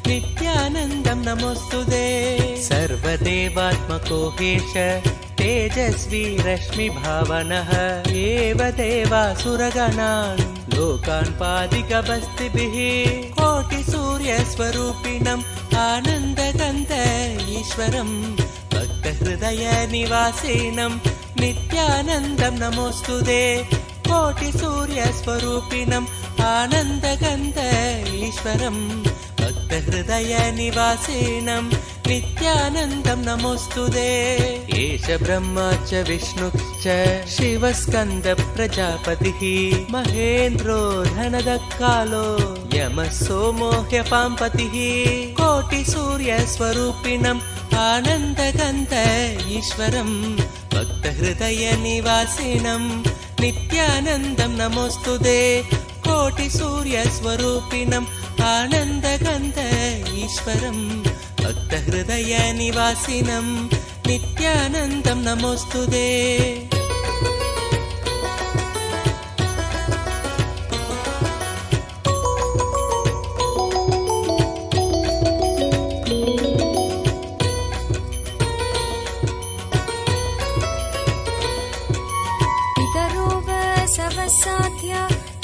नित्यानन्दं नमोऽस्तुते सर्वदेवात्मको हेश तेजस्वी रश्मिभावनः एव देवासुरगणान् लोकान् पादिकबस्तिभिः कोटिसूर्यस्वरूपिणम् आनन्दगन्ध ईश्वरं भक्तहृदयनिवासिनं नित्यानन्दं नमोऽस्तुते कोटिसूर्यस्वरूपिणम् आनन्दगन्ध ईश्वरं भक्तहृदयनिवासिनं नित्यानन्दं नमोऽस्तुते एष ब्रह्मा च विष्णुश्च शिवस्कन्द प्रजापतिः महेन्द्रो धनदकालो यमः सोमो ह्यपाम्पतिः कोटिसूर्यस्वरूपिणम् आनन्दगन्ध ईश्वरं भक्तहृदयनिवासिनं नित्यानन्दं नमोऽस्तुते कोटिसूर्यस्वरूपिणम् आनन्दगन्ध ईश्वरं भक्तहृदयनिवासिनं नित्यानन्दं नमोऽस्तुते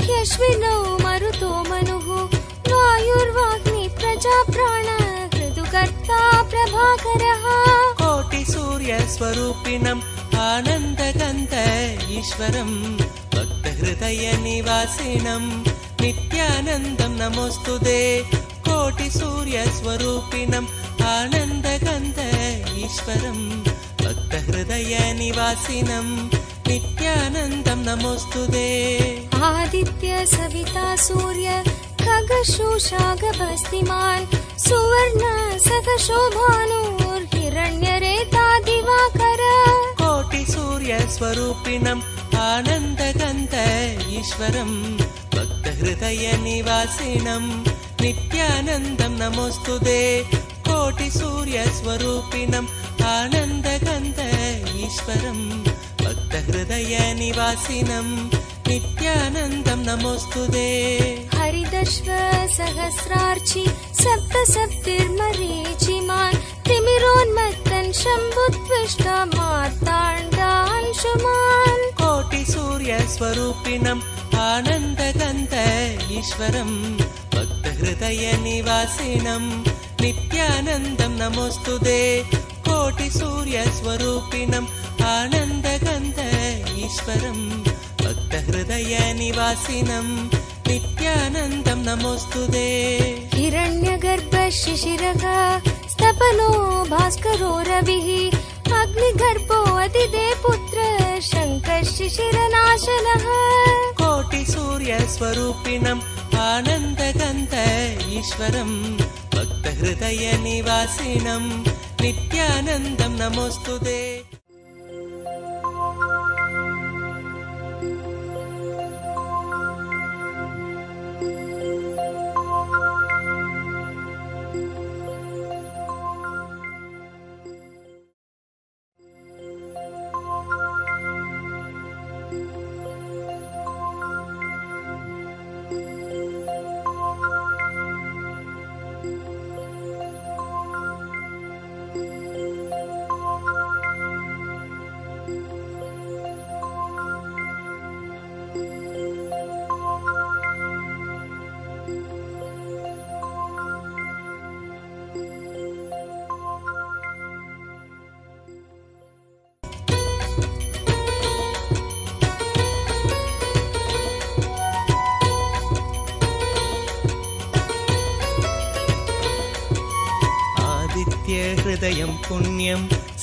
ह्यश्विनौ मरुतो मनुः वायुर्वाग्नि प्रजाप्राण ऋतुकर्ता प्रभाकरः कोटिसूर्यस्वरूपिणम् आनन्दगन्ध ईश्वरं भक्तहृदयनिवासिनं नित्यानन्दं नमोऽस्तुते कोटिसूर्यस्वरूपिणम् आनन्दगन्ध ईश्वरं भक्तहृदयनिवासिनं नित्यानन्दं नमोऽस्तुते आदित्य सविता सूर्य खगशोषागभस्तिमान् सुवर्ण सखशोभानुर्हिरण्यरेता दिवाकर कोटिसूर्यस्वरूपिणम् आनन्दगन्ध ईश्वरं भक्तहृदयनिवासिनं नित्यानन्दं नमोऽस्तुते कोटिसूर्यस्वरूपिणम् आनन्दगन्ध ईश्वरं भक्तहृदयनिवासिनं नित्यानन्दं नमोऽस्तुते हरिदश्व सहस्रार्चि सप्तसप्तिर्मरीचिमान् तिमिरोन्मत्तन् शम्भुत्विष्ट मार्ताण्डांशुमान् कोटिसूर्यस्वरूपिणम् आनन्दगन्ध ईश्वरं भक्तहृदयनिवासिनं नित्यानन्दं नमोऽस्तुते कोटिसूर्यस्वरूपिणम् आनन्दगन्ध ईश्वरं भक्तहृदयनिवासिनं नित्यानन्दं नमोऽस्तुते हिरण्यगर्भ शिशिरः स्तपनो भास्करो रविः अग्निगर्भो अतिदे पुत्र शङ्कः शिशिरनाशनः कोटिसूर्यस्वरूपिणम् आनन्दगन्ध ईश्वरं भक्तहृदयनिवासिनं नित्यानन्दं नमोऽस्तुते भक्तहृदयं पुण्यं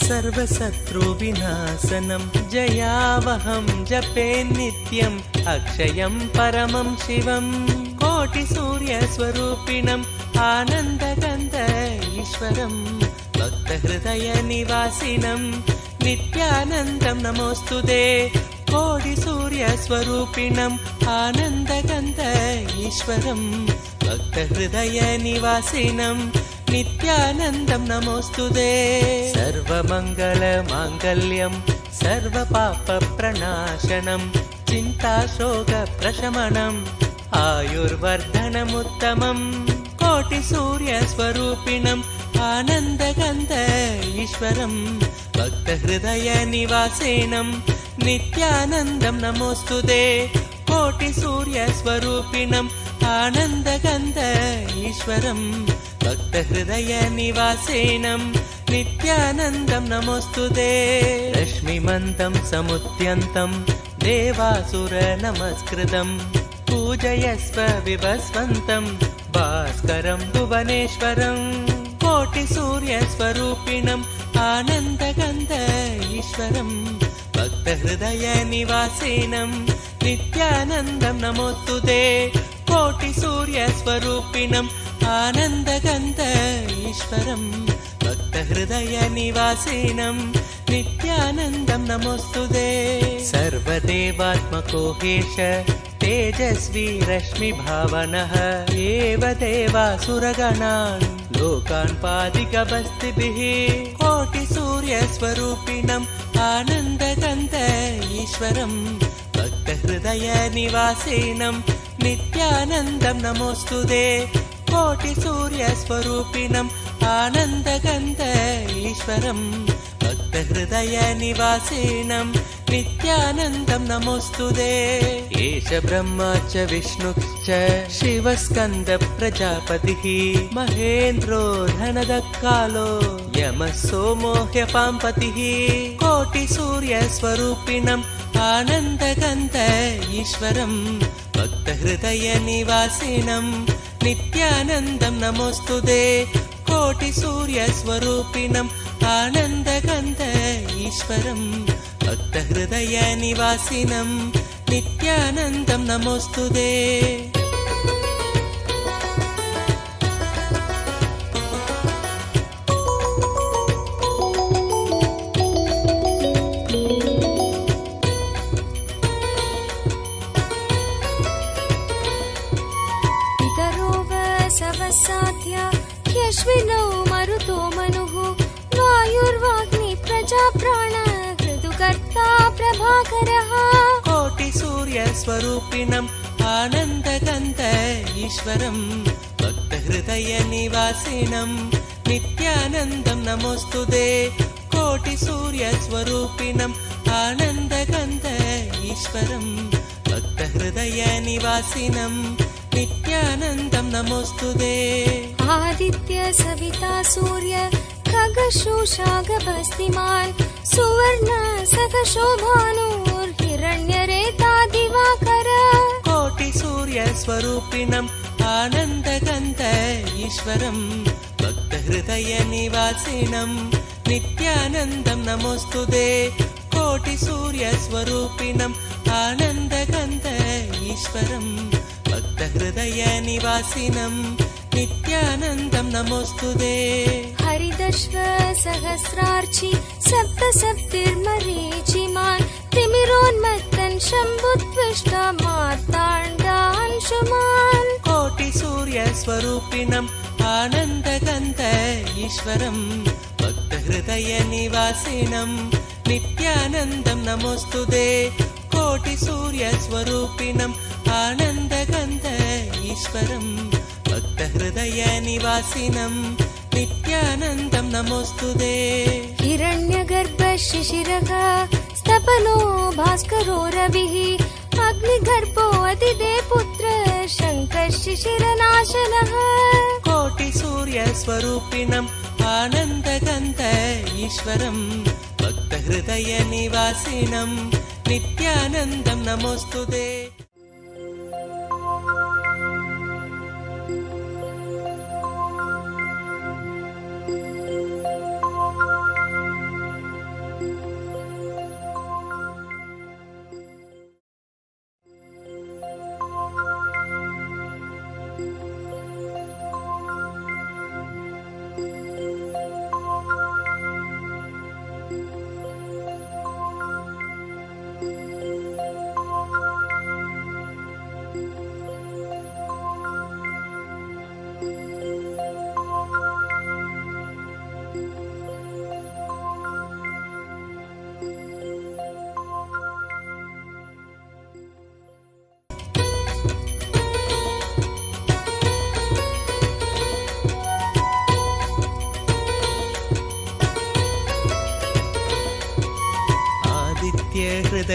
सर्वशत्रुविनाशनं जयावहं जपे नित्यम् अक्षयं परमं शिवं कोटिसूर्यस्वरूपिणम् आनन्दगन्ध ईश्वरं भक्तहृदयनिवासिनं नित्यानन्दं नमोऽस्तुते कोटिसूर्यस्वरूपिणम् आनन्दगन्ध ईश्वरं भक्तहृदयनिवासिनं नित्यानन्दं नमोऽस्तुते सर्वमङ्गलमाङ्गल्यं सर्वपापप्रणाशनं चिन्ताशोकप्रशमनम् आयुर्वर्धनमुत्तमं कोटिसूर्यस्वरूपिणम् आनन्दगन्ध ईश्वरं भक्तहृदयनिवासिनं नित्यानन्दं नमोऽस्तुते कोटिसूर्यस्वरूपिणम् आनन्दगन्ध ईश्वरं भक्तहृदयनिवासिनं नित्यानन्दं नमोऽस्तुते रश्मिमन्तं समुद्यन्तं देवासुरनमस्कृतं पूजयस्व विभस्वन्तं भास्करं भुवनेश्वरं कोटिसूर्यस्वरूपिणम् आनन्दगन्ध ईश्वरं भक्तहृदयनिवासिनं नित्यानन्दं नमोऽस्तुते कोटिसूर्यस्वरूपिणम् आनन्दगन्ध ईश्वरं भक्तहृदयनिवासिनं नित्यानन्दं नमोऽस्तुते सर्वदेवात्मको हेश तेजस्वी रश्मिभावनः एव देवासुरगणान् लोकान् पादिकबस्तिभिः कोटिसूर्यस्वरूपिणम् आनन्दगन्ध ईश्वरं भक्तहृदयनिवासिनं नित्यानन्दं नमोऽस्तुते कोटिसूर्यस्वरूपिणम् आनन्दगन्ध ईश्वरं भक्तहृदयनिवासिनं नित्यानन्दं नमोऽस्तुते एष ब्रह्मा च विष्णुश्च शिवस्कन्द प्रजापतिः महेन्द्रो धनदकालो यमः सोमो ह्यपाम्पतिः कोटिसूर्यस्वरूपिणम् आनन्दगन्ध ईश्वरं भक्तहृदयनिवासिनं नित्यानन्दं नमोऽस्तुते कोटिसूर्यस्वरूपिणम् आनन्दगन्ध ईश्वरं भक्तहृदयनिवासिनं नित्यानन्दं नमोऽस्तुते ह्यश्विनौ मरुतो मनुः वायुर्वाग्नि प्रजाप्राण ऋतुकर्ता प्रभाकरः कोटिसूर्यस्वरूपिणम् आनन्दगन्ध ईश्वरं भक्तहृदयनिवासिनं नित्यानन्दं नमोऽस्तुते कोटिसूर्यस्वरूपिणम् आनन्दगन्ध ईश्वरं भक्तहृदयनिवासिनं नित्यानन्दं नमोऽस्तुते आदित्य सविता सूर्य खगशोषागभस्तिमान् सुवर्ण सखशोभानुर्हिरण्यरेता दिवाकर कोटिसूर्यस्वरूपिणम् आनन्दगन्ध ईश्वरं भक्तहृदयनिवासिनं नित्यानन्दं नमोऽस्तुते कोटिसूर्यस्वरूपिणम् आनन्दगन्ध ईश्वरं भक्तहृदयनिवासिनं नित्यानन्दं नमोऽस्तुते हरिदश्व सहस्रार्चि सप्त सप्तिर्मरीचिमान् तिमिरोन्मत्तन् शम्भुत्विष्ट मार्ताण्डांशुमान् कोटिसूर्यस्वरूपिणम् आनन्दगन्ध ईश्वरं भक्तहृदयनिवासिनं नित्यानन्दं नमोऽस्तुते कोटिसूर्यस्वरूपिणम् आनन्दगन्ध ईश्वरं भक्तहृदयनिवासिनं नित्यानन्दं नमोऽस्तुते हिरण्यगर्भ शिशिरः स्तपनो भास्करो रविः अग्निगर्भो अतिदे पुत्र शङ्कः शिशिरनाशनः कोटिसूर्यस्वरूपिणम् आनन्दगन्ध ईश्वरं भक्तहृदयनिवासिनं नित्यानन्दं नमोऽस्तुते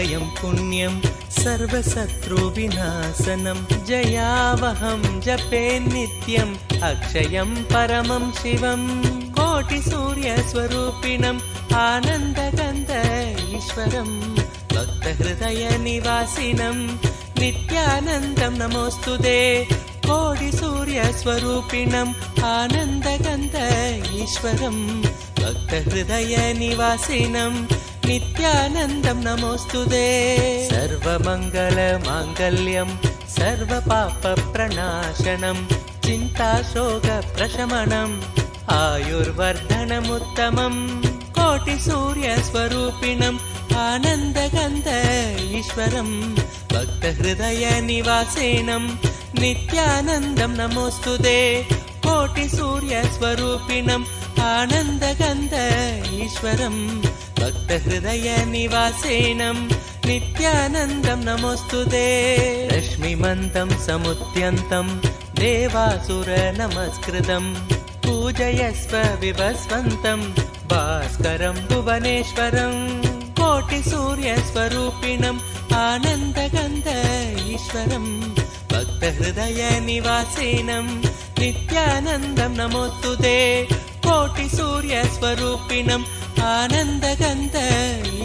भक्तहृदयं पुण्यं सर्वशत्रुविनाशनं जयावहं जपे नित्यम् अक्षयं परमं शिवं कोटिसूर्यस्वरूपिणम् आनन्दगन्ध ईश्वरं भक्तहृदयनिवासिनं नित्यानन्दं नमोऽस्तुते कोटिसूर्यस्वरूपिणम् आनन्दगन्ध ईश्वरं भक्तहृदयनिवासिनं नित्यानन्दं नमोऽस्तुते सर्वमङ्गलमाङ्गल्यं सर्वपापप्रणाशनं चिन्ताशोकप्रशमनम् आयुर्वर्धनमुत्तमं कोटिसूर्यस्वरूपिणम् आनन्दगन्ध ईश्वरं भक्तहृदयनिवासिनं नित्यानन्दं नमोऽस्तुते कोटिसूर्यस्वरूपिणम् आनन्दगन्ध ईश्वरं भक्तहृदयनिवासिनं नित्यानन्दं नमोऽस्तुते रश्मिमन्तं समुद्यन्तं देवासुरनमस्कृतं पूजयस्व विभस्वन्तं भास्करं भुवनेश्वरं कोटिसूर्यस्वरूपिणम् आनन्दगन्ध ईश्वरं भक्तहृदयनिवासिनं नित्यानन्दं नमोऽस्तुते कोटिसूर्यस्वरूपिणम् आनन्दगन्ध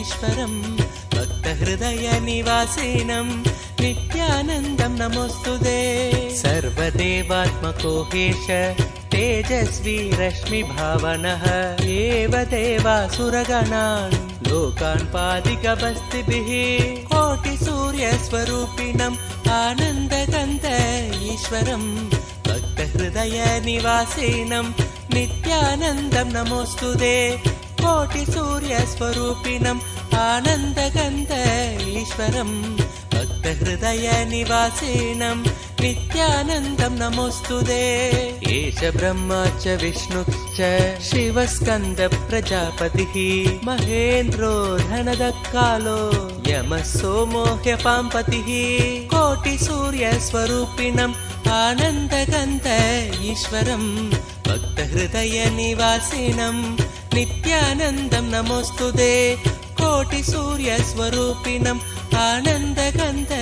ईश्वरं भक्तहृदयनिवासिनं नित्यानन्दं नमोऽस्तुते सर्वदेवात्मको हेश तेजस्वी रश्मिभावनः एव देवासुरगणान् लोकान् पादिकबस्तिभिः कोटिसूर्यस्वरूपिणम् आनन्दगन्ध ईश्वरं भक्तहृदयनिवासिनं नित्यानन्दं नमोऽस्तुते कोटिसूर्यस्वरूपिणम् आनन्दगन्ध ईश्वरं भक्तहृदयनिवासिनं नित्यानन्दं नमोऽस्तुते एष ब्रह्मा च विष्णुश्च शिवस्कन्द प्रजापतिः महेन्द्रो धनदकालो यमः सोमो ह्यपाम्पतिः कोटिसूर्यस्वरूपिणम् आनन्दगन्ध ईश्वरं भक्तहृदयनिवासिनं नित्यानन्दं नमोऽस्तुते कोटिसूर्यस्वरूपिणम् आनन्दगन्ध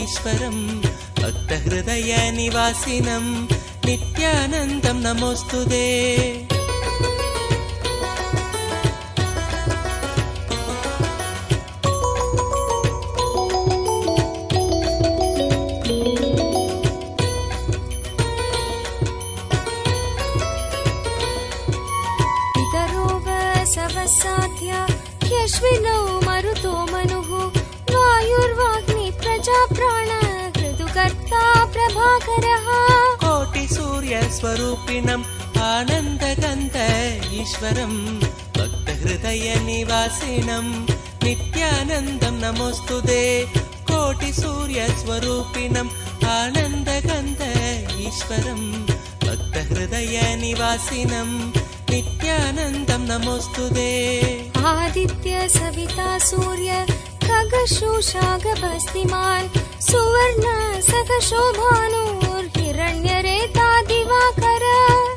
ईश्वरं भक्तहृदयनिवासिनं नित्यानन्दं नमोऽस्तुते साध्या ह्यश्विनौ मरुतो मनुः वायुर्वाग्नि प्रजाप्राण ऋतुकर्ता प्रभाकरः कोटिसूर्यस्वरूपिणम् आनन्दगन्ध ईश्वरं भक्तहृदयनिवासिनं नित्यानन्दं नमोऽस्तुते कोटिसूर्यस्वरूपिणम् आनन्दगन्ध ईश्वरं भक्तहृदयनिवासिनं नित्यानन्दं नमोऽस्तुते आदित्य सविता सूर्य खगशोषागभस्तिमान् सुवर्ण सखशोभानुर्हिरण्यरेता दिवाकर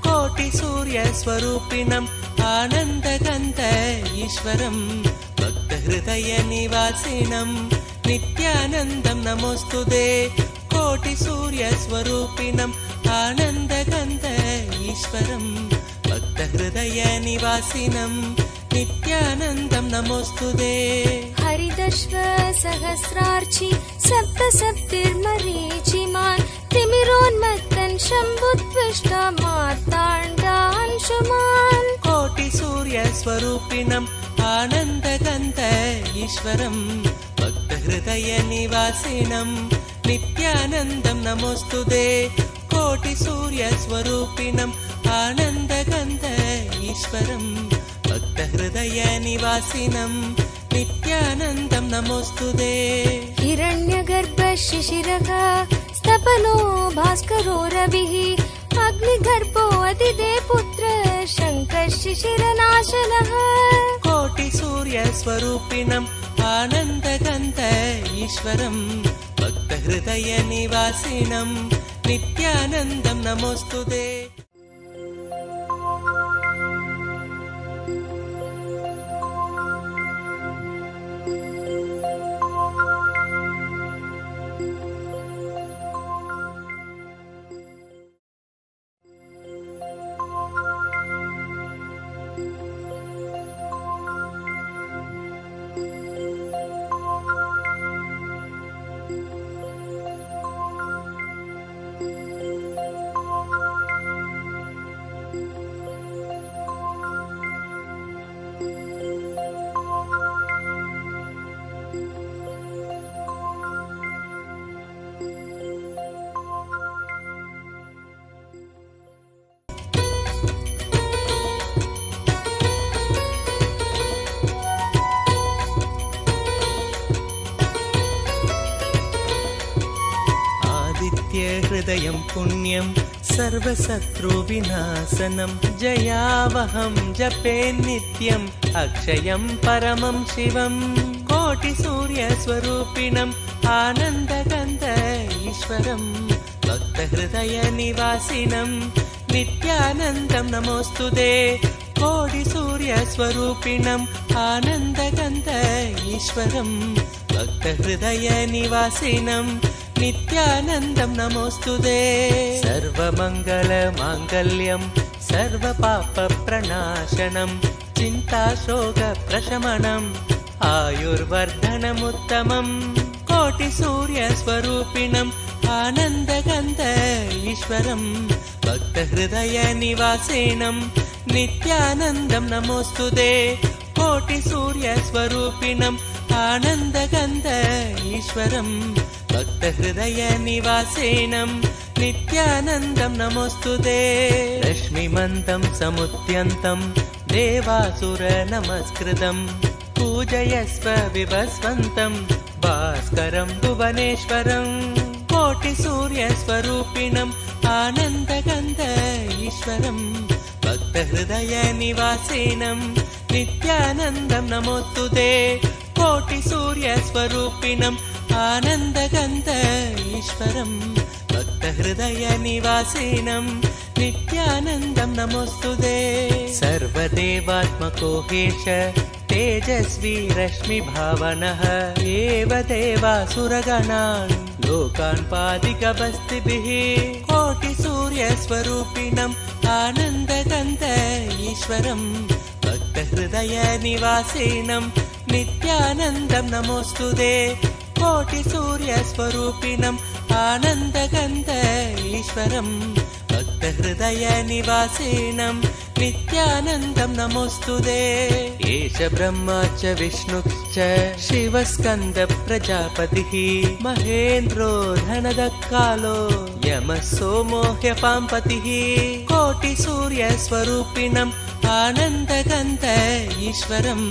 कोटिसूर्यस्वरूपिणम् आनन्दगन्ध ईश्वरं भक्तहृदयनिवासिनं नित्यानन्दं नमोऽस्तुते कोटिसूर्यस्वरूपिणम् आनन्दगन्ध ईश्वरं भक्तहृदयनिवासिनं नित्यानन्दं नमोऽस्तुते हरिदश्व सहस्रार्चि सप्तसप्तिर्मरीचिमान् तिमिरोन्मत्तन् शम्भुत्विष्ट मार्ताण्डांशुमान् कोटिसूर्यस्वरूपिणम् आनन्दगन्ध ईश्वरं भक्तहृदयनिवासिनं नित्यानन्दं नमोऽस्तुते कोटिसूर्यस्वरूपिणम् आनन्दगन्ध ईश्वरं भक्तहृदयनिवासिनं नित्यानन्दं नमोऽस्तुते हिरण्यगर्भ शिशिरः स्तपनो भास्करो रविः अग्निगर्भो अतिदे पुत्र शङ्कः शिशिरनाशनः कोटिसूर्यस्वरूपिणम् आनन्दगन्ध ईश्वरं भक्तहृदयनिवासिनं नित्यानन्दं नमोऽस्तुते हृदयं पुण्यं सर्वशत्रुविनाशनं जयावहं जपे नित्यम् अक्षयं परमं शिवं कोटिसूर्यस्वरूपिणम् आनन्दगन्ध ईश्वरं भक्तहृदयनिवासिनं नित्यानन्दं नमोऽस्तुते कोटिसूर्यस्वरूपिणम् आनन्दगन्ध ईश्वरं भक्तहृदयनिवासिनं नित्यानन्दं नमोऽस्तुते सर्वमङ्गलमाङ्गल्यं सर्वपापप्रणाशनं चिन्ताशोकप्रशमनम् आयुर्वर्धनमुत्तमं कोटिसूर्यस्वरूपिणम् आनन्दगन्ध ईश्वरं भक्तहृदयनिवासिनं नित्यानन्दं नमोऽस्तुते कोटिसूर्यस्वरूपिणम् आनन्दगन्ध ईश्वरं भक्तहृदयनिवासिनं नित्यानन्दं नमोऽस्तुते रश्मिमन्तं समुद्यन्तं देवासुरनमस्कृतं पूजयस्व विभस्वन्तं भास्करं भुवनेश्वरं कोटिसूर्यस्वरूपिणम् आनन्दगन्ध ईश्वरं भक्तहृदयनिवासिनं नित्यानन्दं नमोऽस्तुते कोटिसूर्यस्वरूपिणम् आनन्दगन्ध ईश्वरं भक्तहृदयनिवासिनं नित्यानन्दं नमोऽस्तुते सर्वदेवात्मको हेश तेजस्वी रश्मिभावनः एव देवासुरगणान् लोकान् पादिकबस्तिभिः कोटिसूर्यस्वरूपिणम् आनन्दगन्ध ईश्वरं भक्तहृदयनिवासिनं नित्यानन्दं नमोऽस्तुते कोटिसूर्यस्वरूपिणम् आनन्दगन्ध ईश्वरं भक्तहृदयनिवासिनं नित्यानन्दं नमोऽस्तुते एष ब्रह्मा च विष्णुश्च शिवस्कन्द प्रजापतिः महेन्द्रो धनदकालो यमः सोमो ह्यपाम्पतिः कोटिसूर्यस्वरूपिणम् आनन्दगन्ध ईश्वरं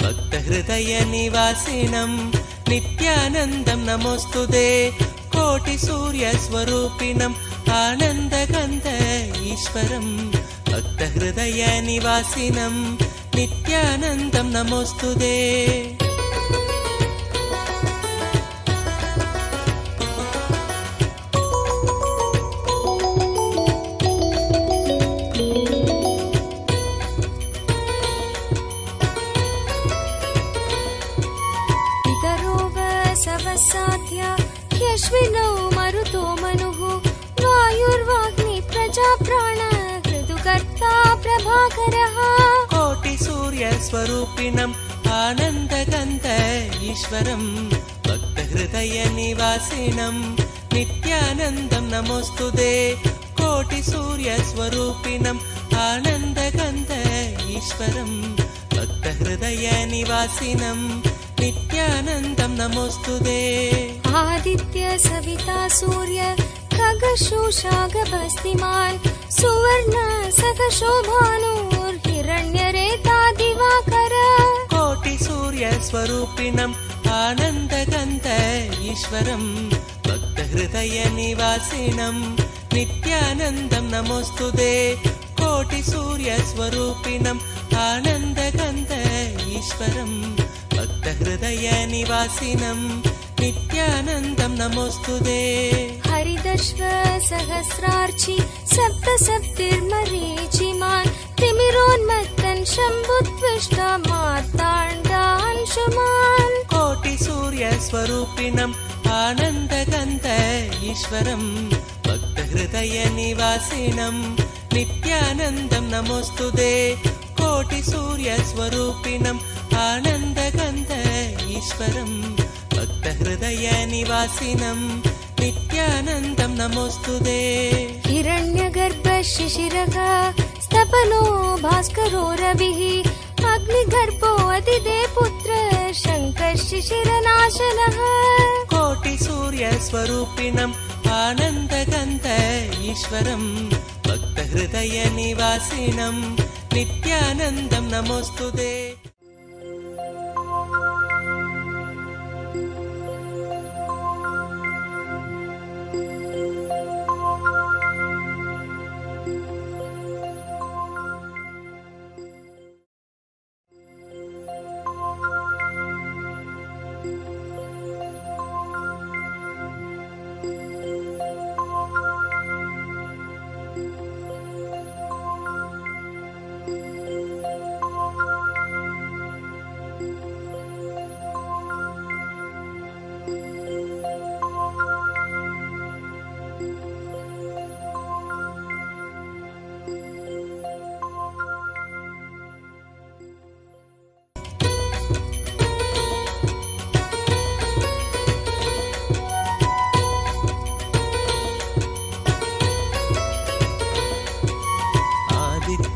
भक्तहृदयनिवासिनं नित्यानन्दं नमोऽस्तुते कोटिसूर्यस्वरूपिणम् आनन्दगन्ध ईश्वरं भक्तहृदयनिवासिनं नित्यानन्दं नमोऽस्तुते ह्यश्विनौ मरुतो मनुः वायुर्वाग्नि प्रजाप्राण ऋतुकर्ता प्रभाकरः कोटिसूर्यस्वरूपिणम् आनन्दगन्ध ईश्वरं भक्तहृदयनिवासिनं नित्यानन्दं नमोऽस्तुते कोटिसूर्यस्वरूपिणम् आनन्दगन्ध ईश्वरं भक्तहृदयनिवासिनं नित्यानन्दं नमोऽस्तुते आदित्य सविता सूर्य खगशोषागभस्तिमान् सुवर्ण सखशोभानुर्हिरण्यरेता दिवाकर कोटिसूर्यस्वरूपिणम् आनन्दगन्ध ईश्वरं भक्तहृदयनिवासिनं नित्यानन्दं नमोऽस्तुते कोटिसूर्यस्वरूपिणम् आनन्दगन्ध ईश्वरं भक्तहृदयनिवासिनं नित्यानन्दं नमोऽस्तुते हरिदश्व सहस्रार्चि सप्त सप्तिर्मरीचिमान् तिमिरोन्मत्तन् शम्भुत्विष्ट मार्ताण्डांशुमान् कोटिसूर्यस्वरूपिणम् आनन्दगन्ध ईश्वरं भक्तहृदयनिवासिनं नित्यानन्दं नमोऽस्तुते कोटिसूर्यस्वरूपिणम् आनन्दगन्ध ईश्वरं भक्तहृदयनिवासिनं नित्यानन्दं नमोऽस्तुते हिरण्यगर्भ शिशिरः स्तपनो भास्करो रविः अग्निगर्भो अतिदे पुत्र शङ्कः शिशिरनाशनः कोटिसूर्यस्वरूपिणम् आनन्दगन्ध ईश्वरं भक्तहृदयनिवासिनं नित्यानन्दं नमोऽस्तुते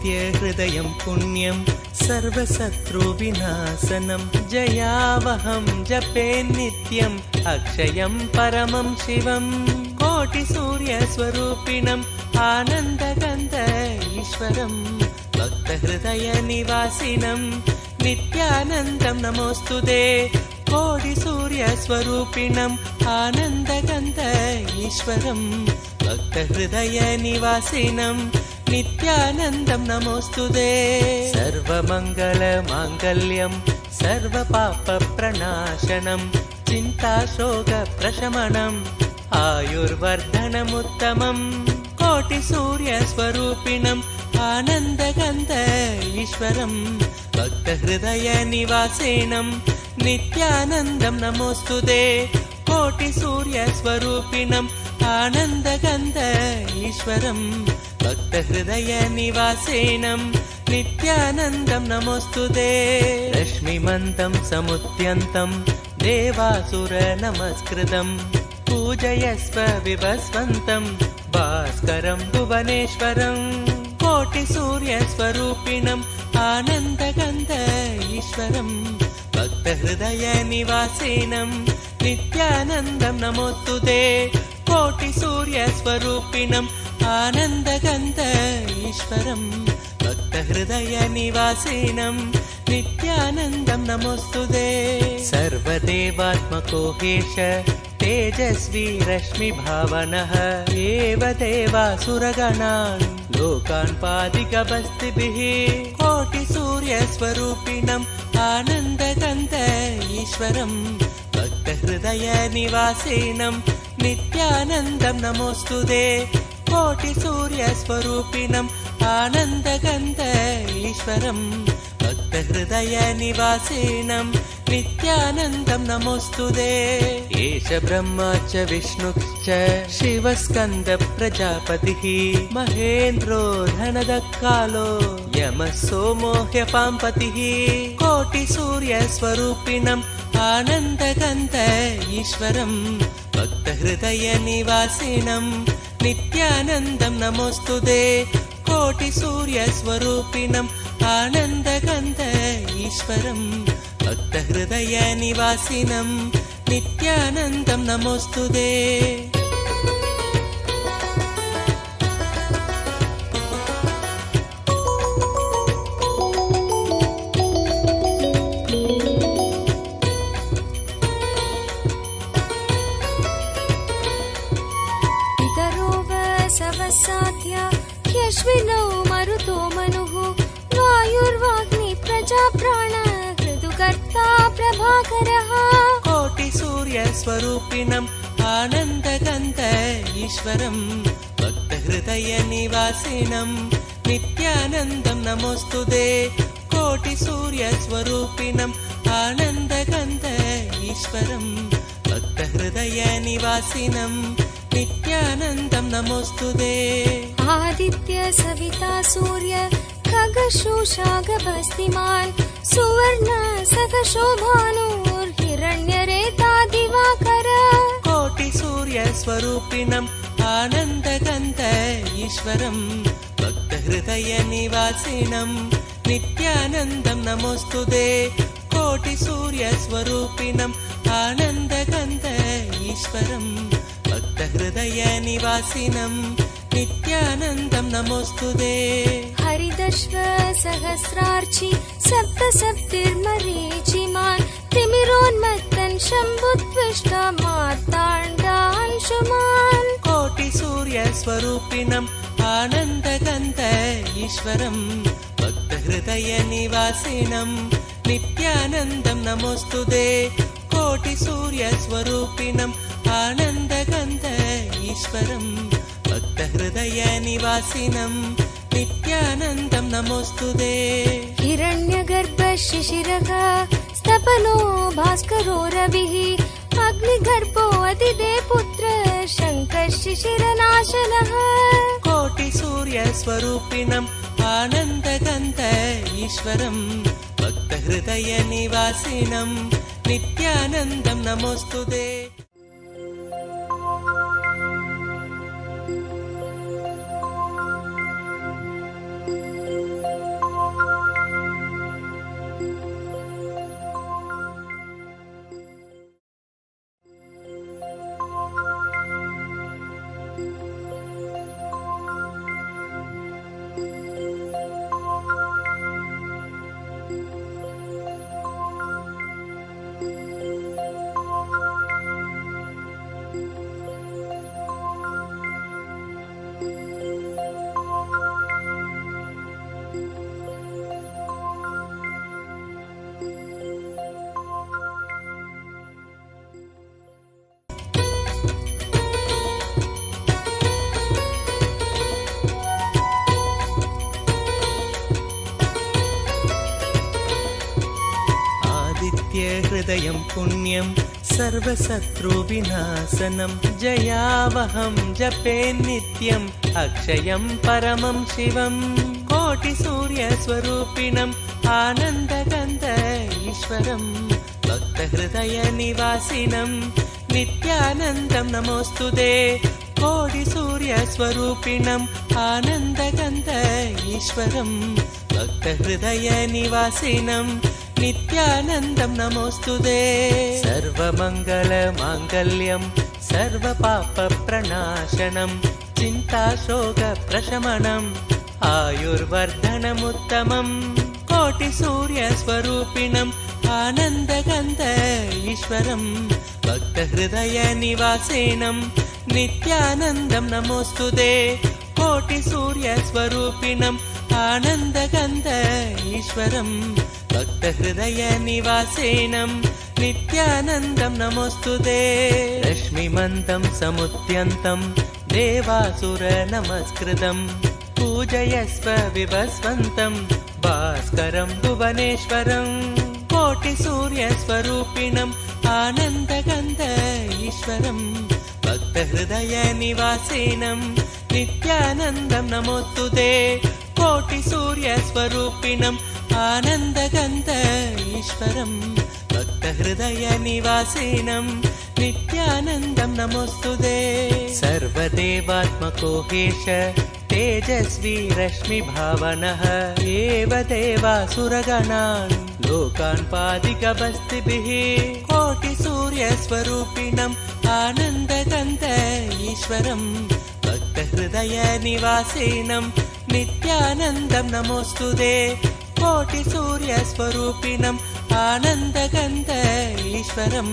नित्यहृदयं पुण्यं सर्वशत्रुविनाशनं जयावहं जपे नित्यम् अक्षयं परमं शिवं कोटिसूर्यस्वरूपिणम् आनन्दगन्ध ईश्वरं भक्तहृदयनिवासिनं नित्यानन्दं नमोऽस्तुते कोटिसूर्यस्वरूपिणम् आनन्दगन्ध ईश्वरं भक्तहृदयनिवासिनं नित्यानन्दं नमोऽस्तुते सर्वमङ्गलमाङ्गल्यं सर्वपापप्रणाशनं चिन्ताशोकप्रशमनम् आयुर्वर्धनमुत्तमं कोटिसूर्यस्वरूपिणम् आनन्दगन्ध ईश्वरं भक्तहृदयनिवासिनं नित्यानन्दं नमोऽस्तुते कोटिसूर्यस्वरूपिणम् आनन्दगन्ध ईश्वरं भक्तहृदयनिवासिनं नित्यानन्दं नमोऽस्तुते रश्मिमन्तं समुद्यन्तं देवासुरनमस्कृतं पूजयस्व विभस्वन्तं भास्करं भुवनेश्वरं कोटिसूर्यस्वरूपिणम् आनन्दगन्ध ईश्वरं भक्तहृदयनिवासिनं नित्यानन्दं नमोऽस्तुते कोटिसूर्यस्वरूपिणम् आनन्दगन्ध ईश्वरं भक्तहृदयनिवासिनं नित्यानन्दं नमोऽस्तुते सर्वदेवात्मको हेश तेजस्वी रश्मिभावनः एव देवासुरगणान् लोकान् पादिकबस्तिभिः कोटिसूर्यस्वरूपिणम् आनन्दगन्ध ईश्वरं भक्तहृदयनिवासिनं नित्यानन्दं नमोऽस्तुते कोटिसूर्यस्वरूपिणम् आनन्दगन्ध ईश्वरं भक्तहृदयनिवासिनं नित्यानन्दं नमोऽस्तुते एष ब्रह्मा च विष्णुश्च शिवस्कन्द प्रजापतिः महेन्द्रो धनदकालो यमः सोमो ह्यपाम्पतिः कोटिसूर्यस्वरूपिणम् आनन्दगन्ध ईश्वरं भक्तहृदयनिवासिनं नित्यानन्दं नमोऽस्तुते कोटिसूर्यस्वरूपिणम् आनन्दगन्ध ईश्वरं भक्तहृदयनिवासिनं नित्यानन्दं नमोऽस्तुते ह्यश्विनौ मरुतो मनुः वायुर्वाग्नि प्रजाप्राण ऋतुकर्ता प्रभाकरः कोटिसूर्यस्वरूपिणम् आनन्दगन्ध ईश्वरं भक्तहृदयनिवासिनं नित्यानन्दं नमोऽस्तुते कोटिसूर्यस्वरूपिणम् आनन्दगन्ध ईश्वरं भक्तहृदयनिवासिनं नित्यानन्दं नमोऽस्तुते आदित्य सविता सूर्य खगशोषागभस्तिमान् सुवर्ण सखशोभानुर्हिरण्यरेता दिवाकर कोटिसूर्यस्वरूपिणम् आनन्दगन्ध ईश्वरं भक्तहृदयनिवासिनं नित्यानन्दं नमोऽस्तुते कोटिसूर्यस्वरूपिणम् आनन्दगन्ध ईश्वरं भक्तहृदयनिवासिनं नित्यानन्दं नमोऽस्तुते हरिदश्व सहस्रार्चि सप्तसप्तिर्मरीचिमान् तिमिरोन्मत्तन् शम्भुत्विष्ट मार्ताण्डांशुमान् कोटिसूर्यस्वरूपिणम् आनन्दगन्ध ईश्वरं भक्तहृदयनिवासिनं नित्यानन्दं नमोऽस्तुते कोटिसूर्यस्वरूपिणम् आनन्दगन्ध ईश्वरं भक्तहृदयनिवासिनं नित्यानन्दं नमोऽस्तुते हिरण्यगर्भ शिशिरः स्तपनो भास्करो रविः अग्निगर्भो अतिदे पुत्र शङ्कः शिशिरनाशनः कोटिसूर्यस्वरूपिणम् आनन्दगन्ध ईश्वरं भक्तहृदयनिवासिनं नित्यानन्दं नमोऽस्तुते सर्वोदयं पुण्यं सर्वशत्रुविनाशनं जयावहं जपे नित्यम् अक्षयं परमं शिवं कोटिसूर्यस्वरूपिणम् आनन्दगन्ध ईश्वरं भक्तहृदयनिवासिनं नित्यानन्दं नमोऽस्तुते कोटिसूर्यस्वरूपिणम् आनन्दगन्ध ईश्वरं भक्तहृदयनिवासिनं नित्यानन्दं नमोऽस्तुते सर्वमङ्गलमाङ्गल्यं सर्वपापप्रणाशनं चिन्ताशोकप्रशमनम् आयुर्वर्धनमुत्तमं कोटिसूर्यस्वरूपिणम् आनन्दगन्ध ईश्वरं भक्तहृदयनिवासिनं नित्यानन्दं नमोऽस्तुते कोटिसूर्यस्वरूपिणम् आनन्दगन्ध ईश्वरं भक्तहृदयनिवासिनं नित्यानन्दं नमोऽस्तुते रश्मिमन्तं समुद्यन्तं देवासुरनमस्कृतं पूजयस्व विभस्वन्तं भास्करं भुवनेश्वरं कोटिसूर्यस्वरूपिणम् आनन्दगन्ध ईश्वरं भक्तहृदयनिवासिनं नित्यानन्दं नमोऽस्तुते कोटिसूर्यस्वरूपिणम् आनन्दगन्ध ईश्वरं भक्तहृदयनिवासिनं नित्यानन्दं नमोऽस्तुते सर्वदेवात्मको हेश तेजस्वी रश्मिभावनः एव देवासुरगणान् लोकान् पादिकबस्तिभिः कोटिसूर्यस्वरूपिणम् आनन्दगन्ध ईश्वरं भक्तहृदयनिवासिनं नित्यानन्दं नमोऽस्तुते कोटिसूर्यस्वरूपिणम् आनन्दगन्ध ईश्वरं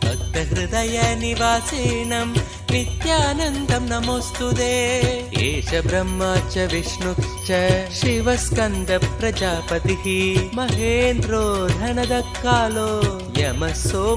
भक्तहृदयनिवासिनं नित्यानन्दं नमोऽस्तुते एष ब्रह्मा च विष्णुश्च शिवस्कन्द प्रजापतिः महेन्द्रो धनदः कालो यमः सोम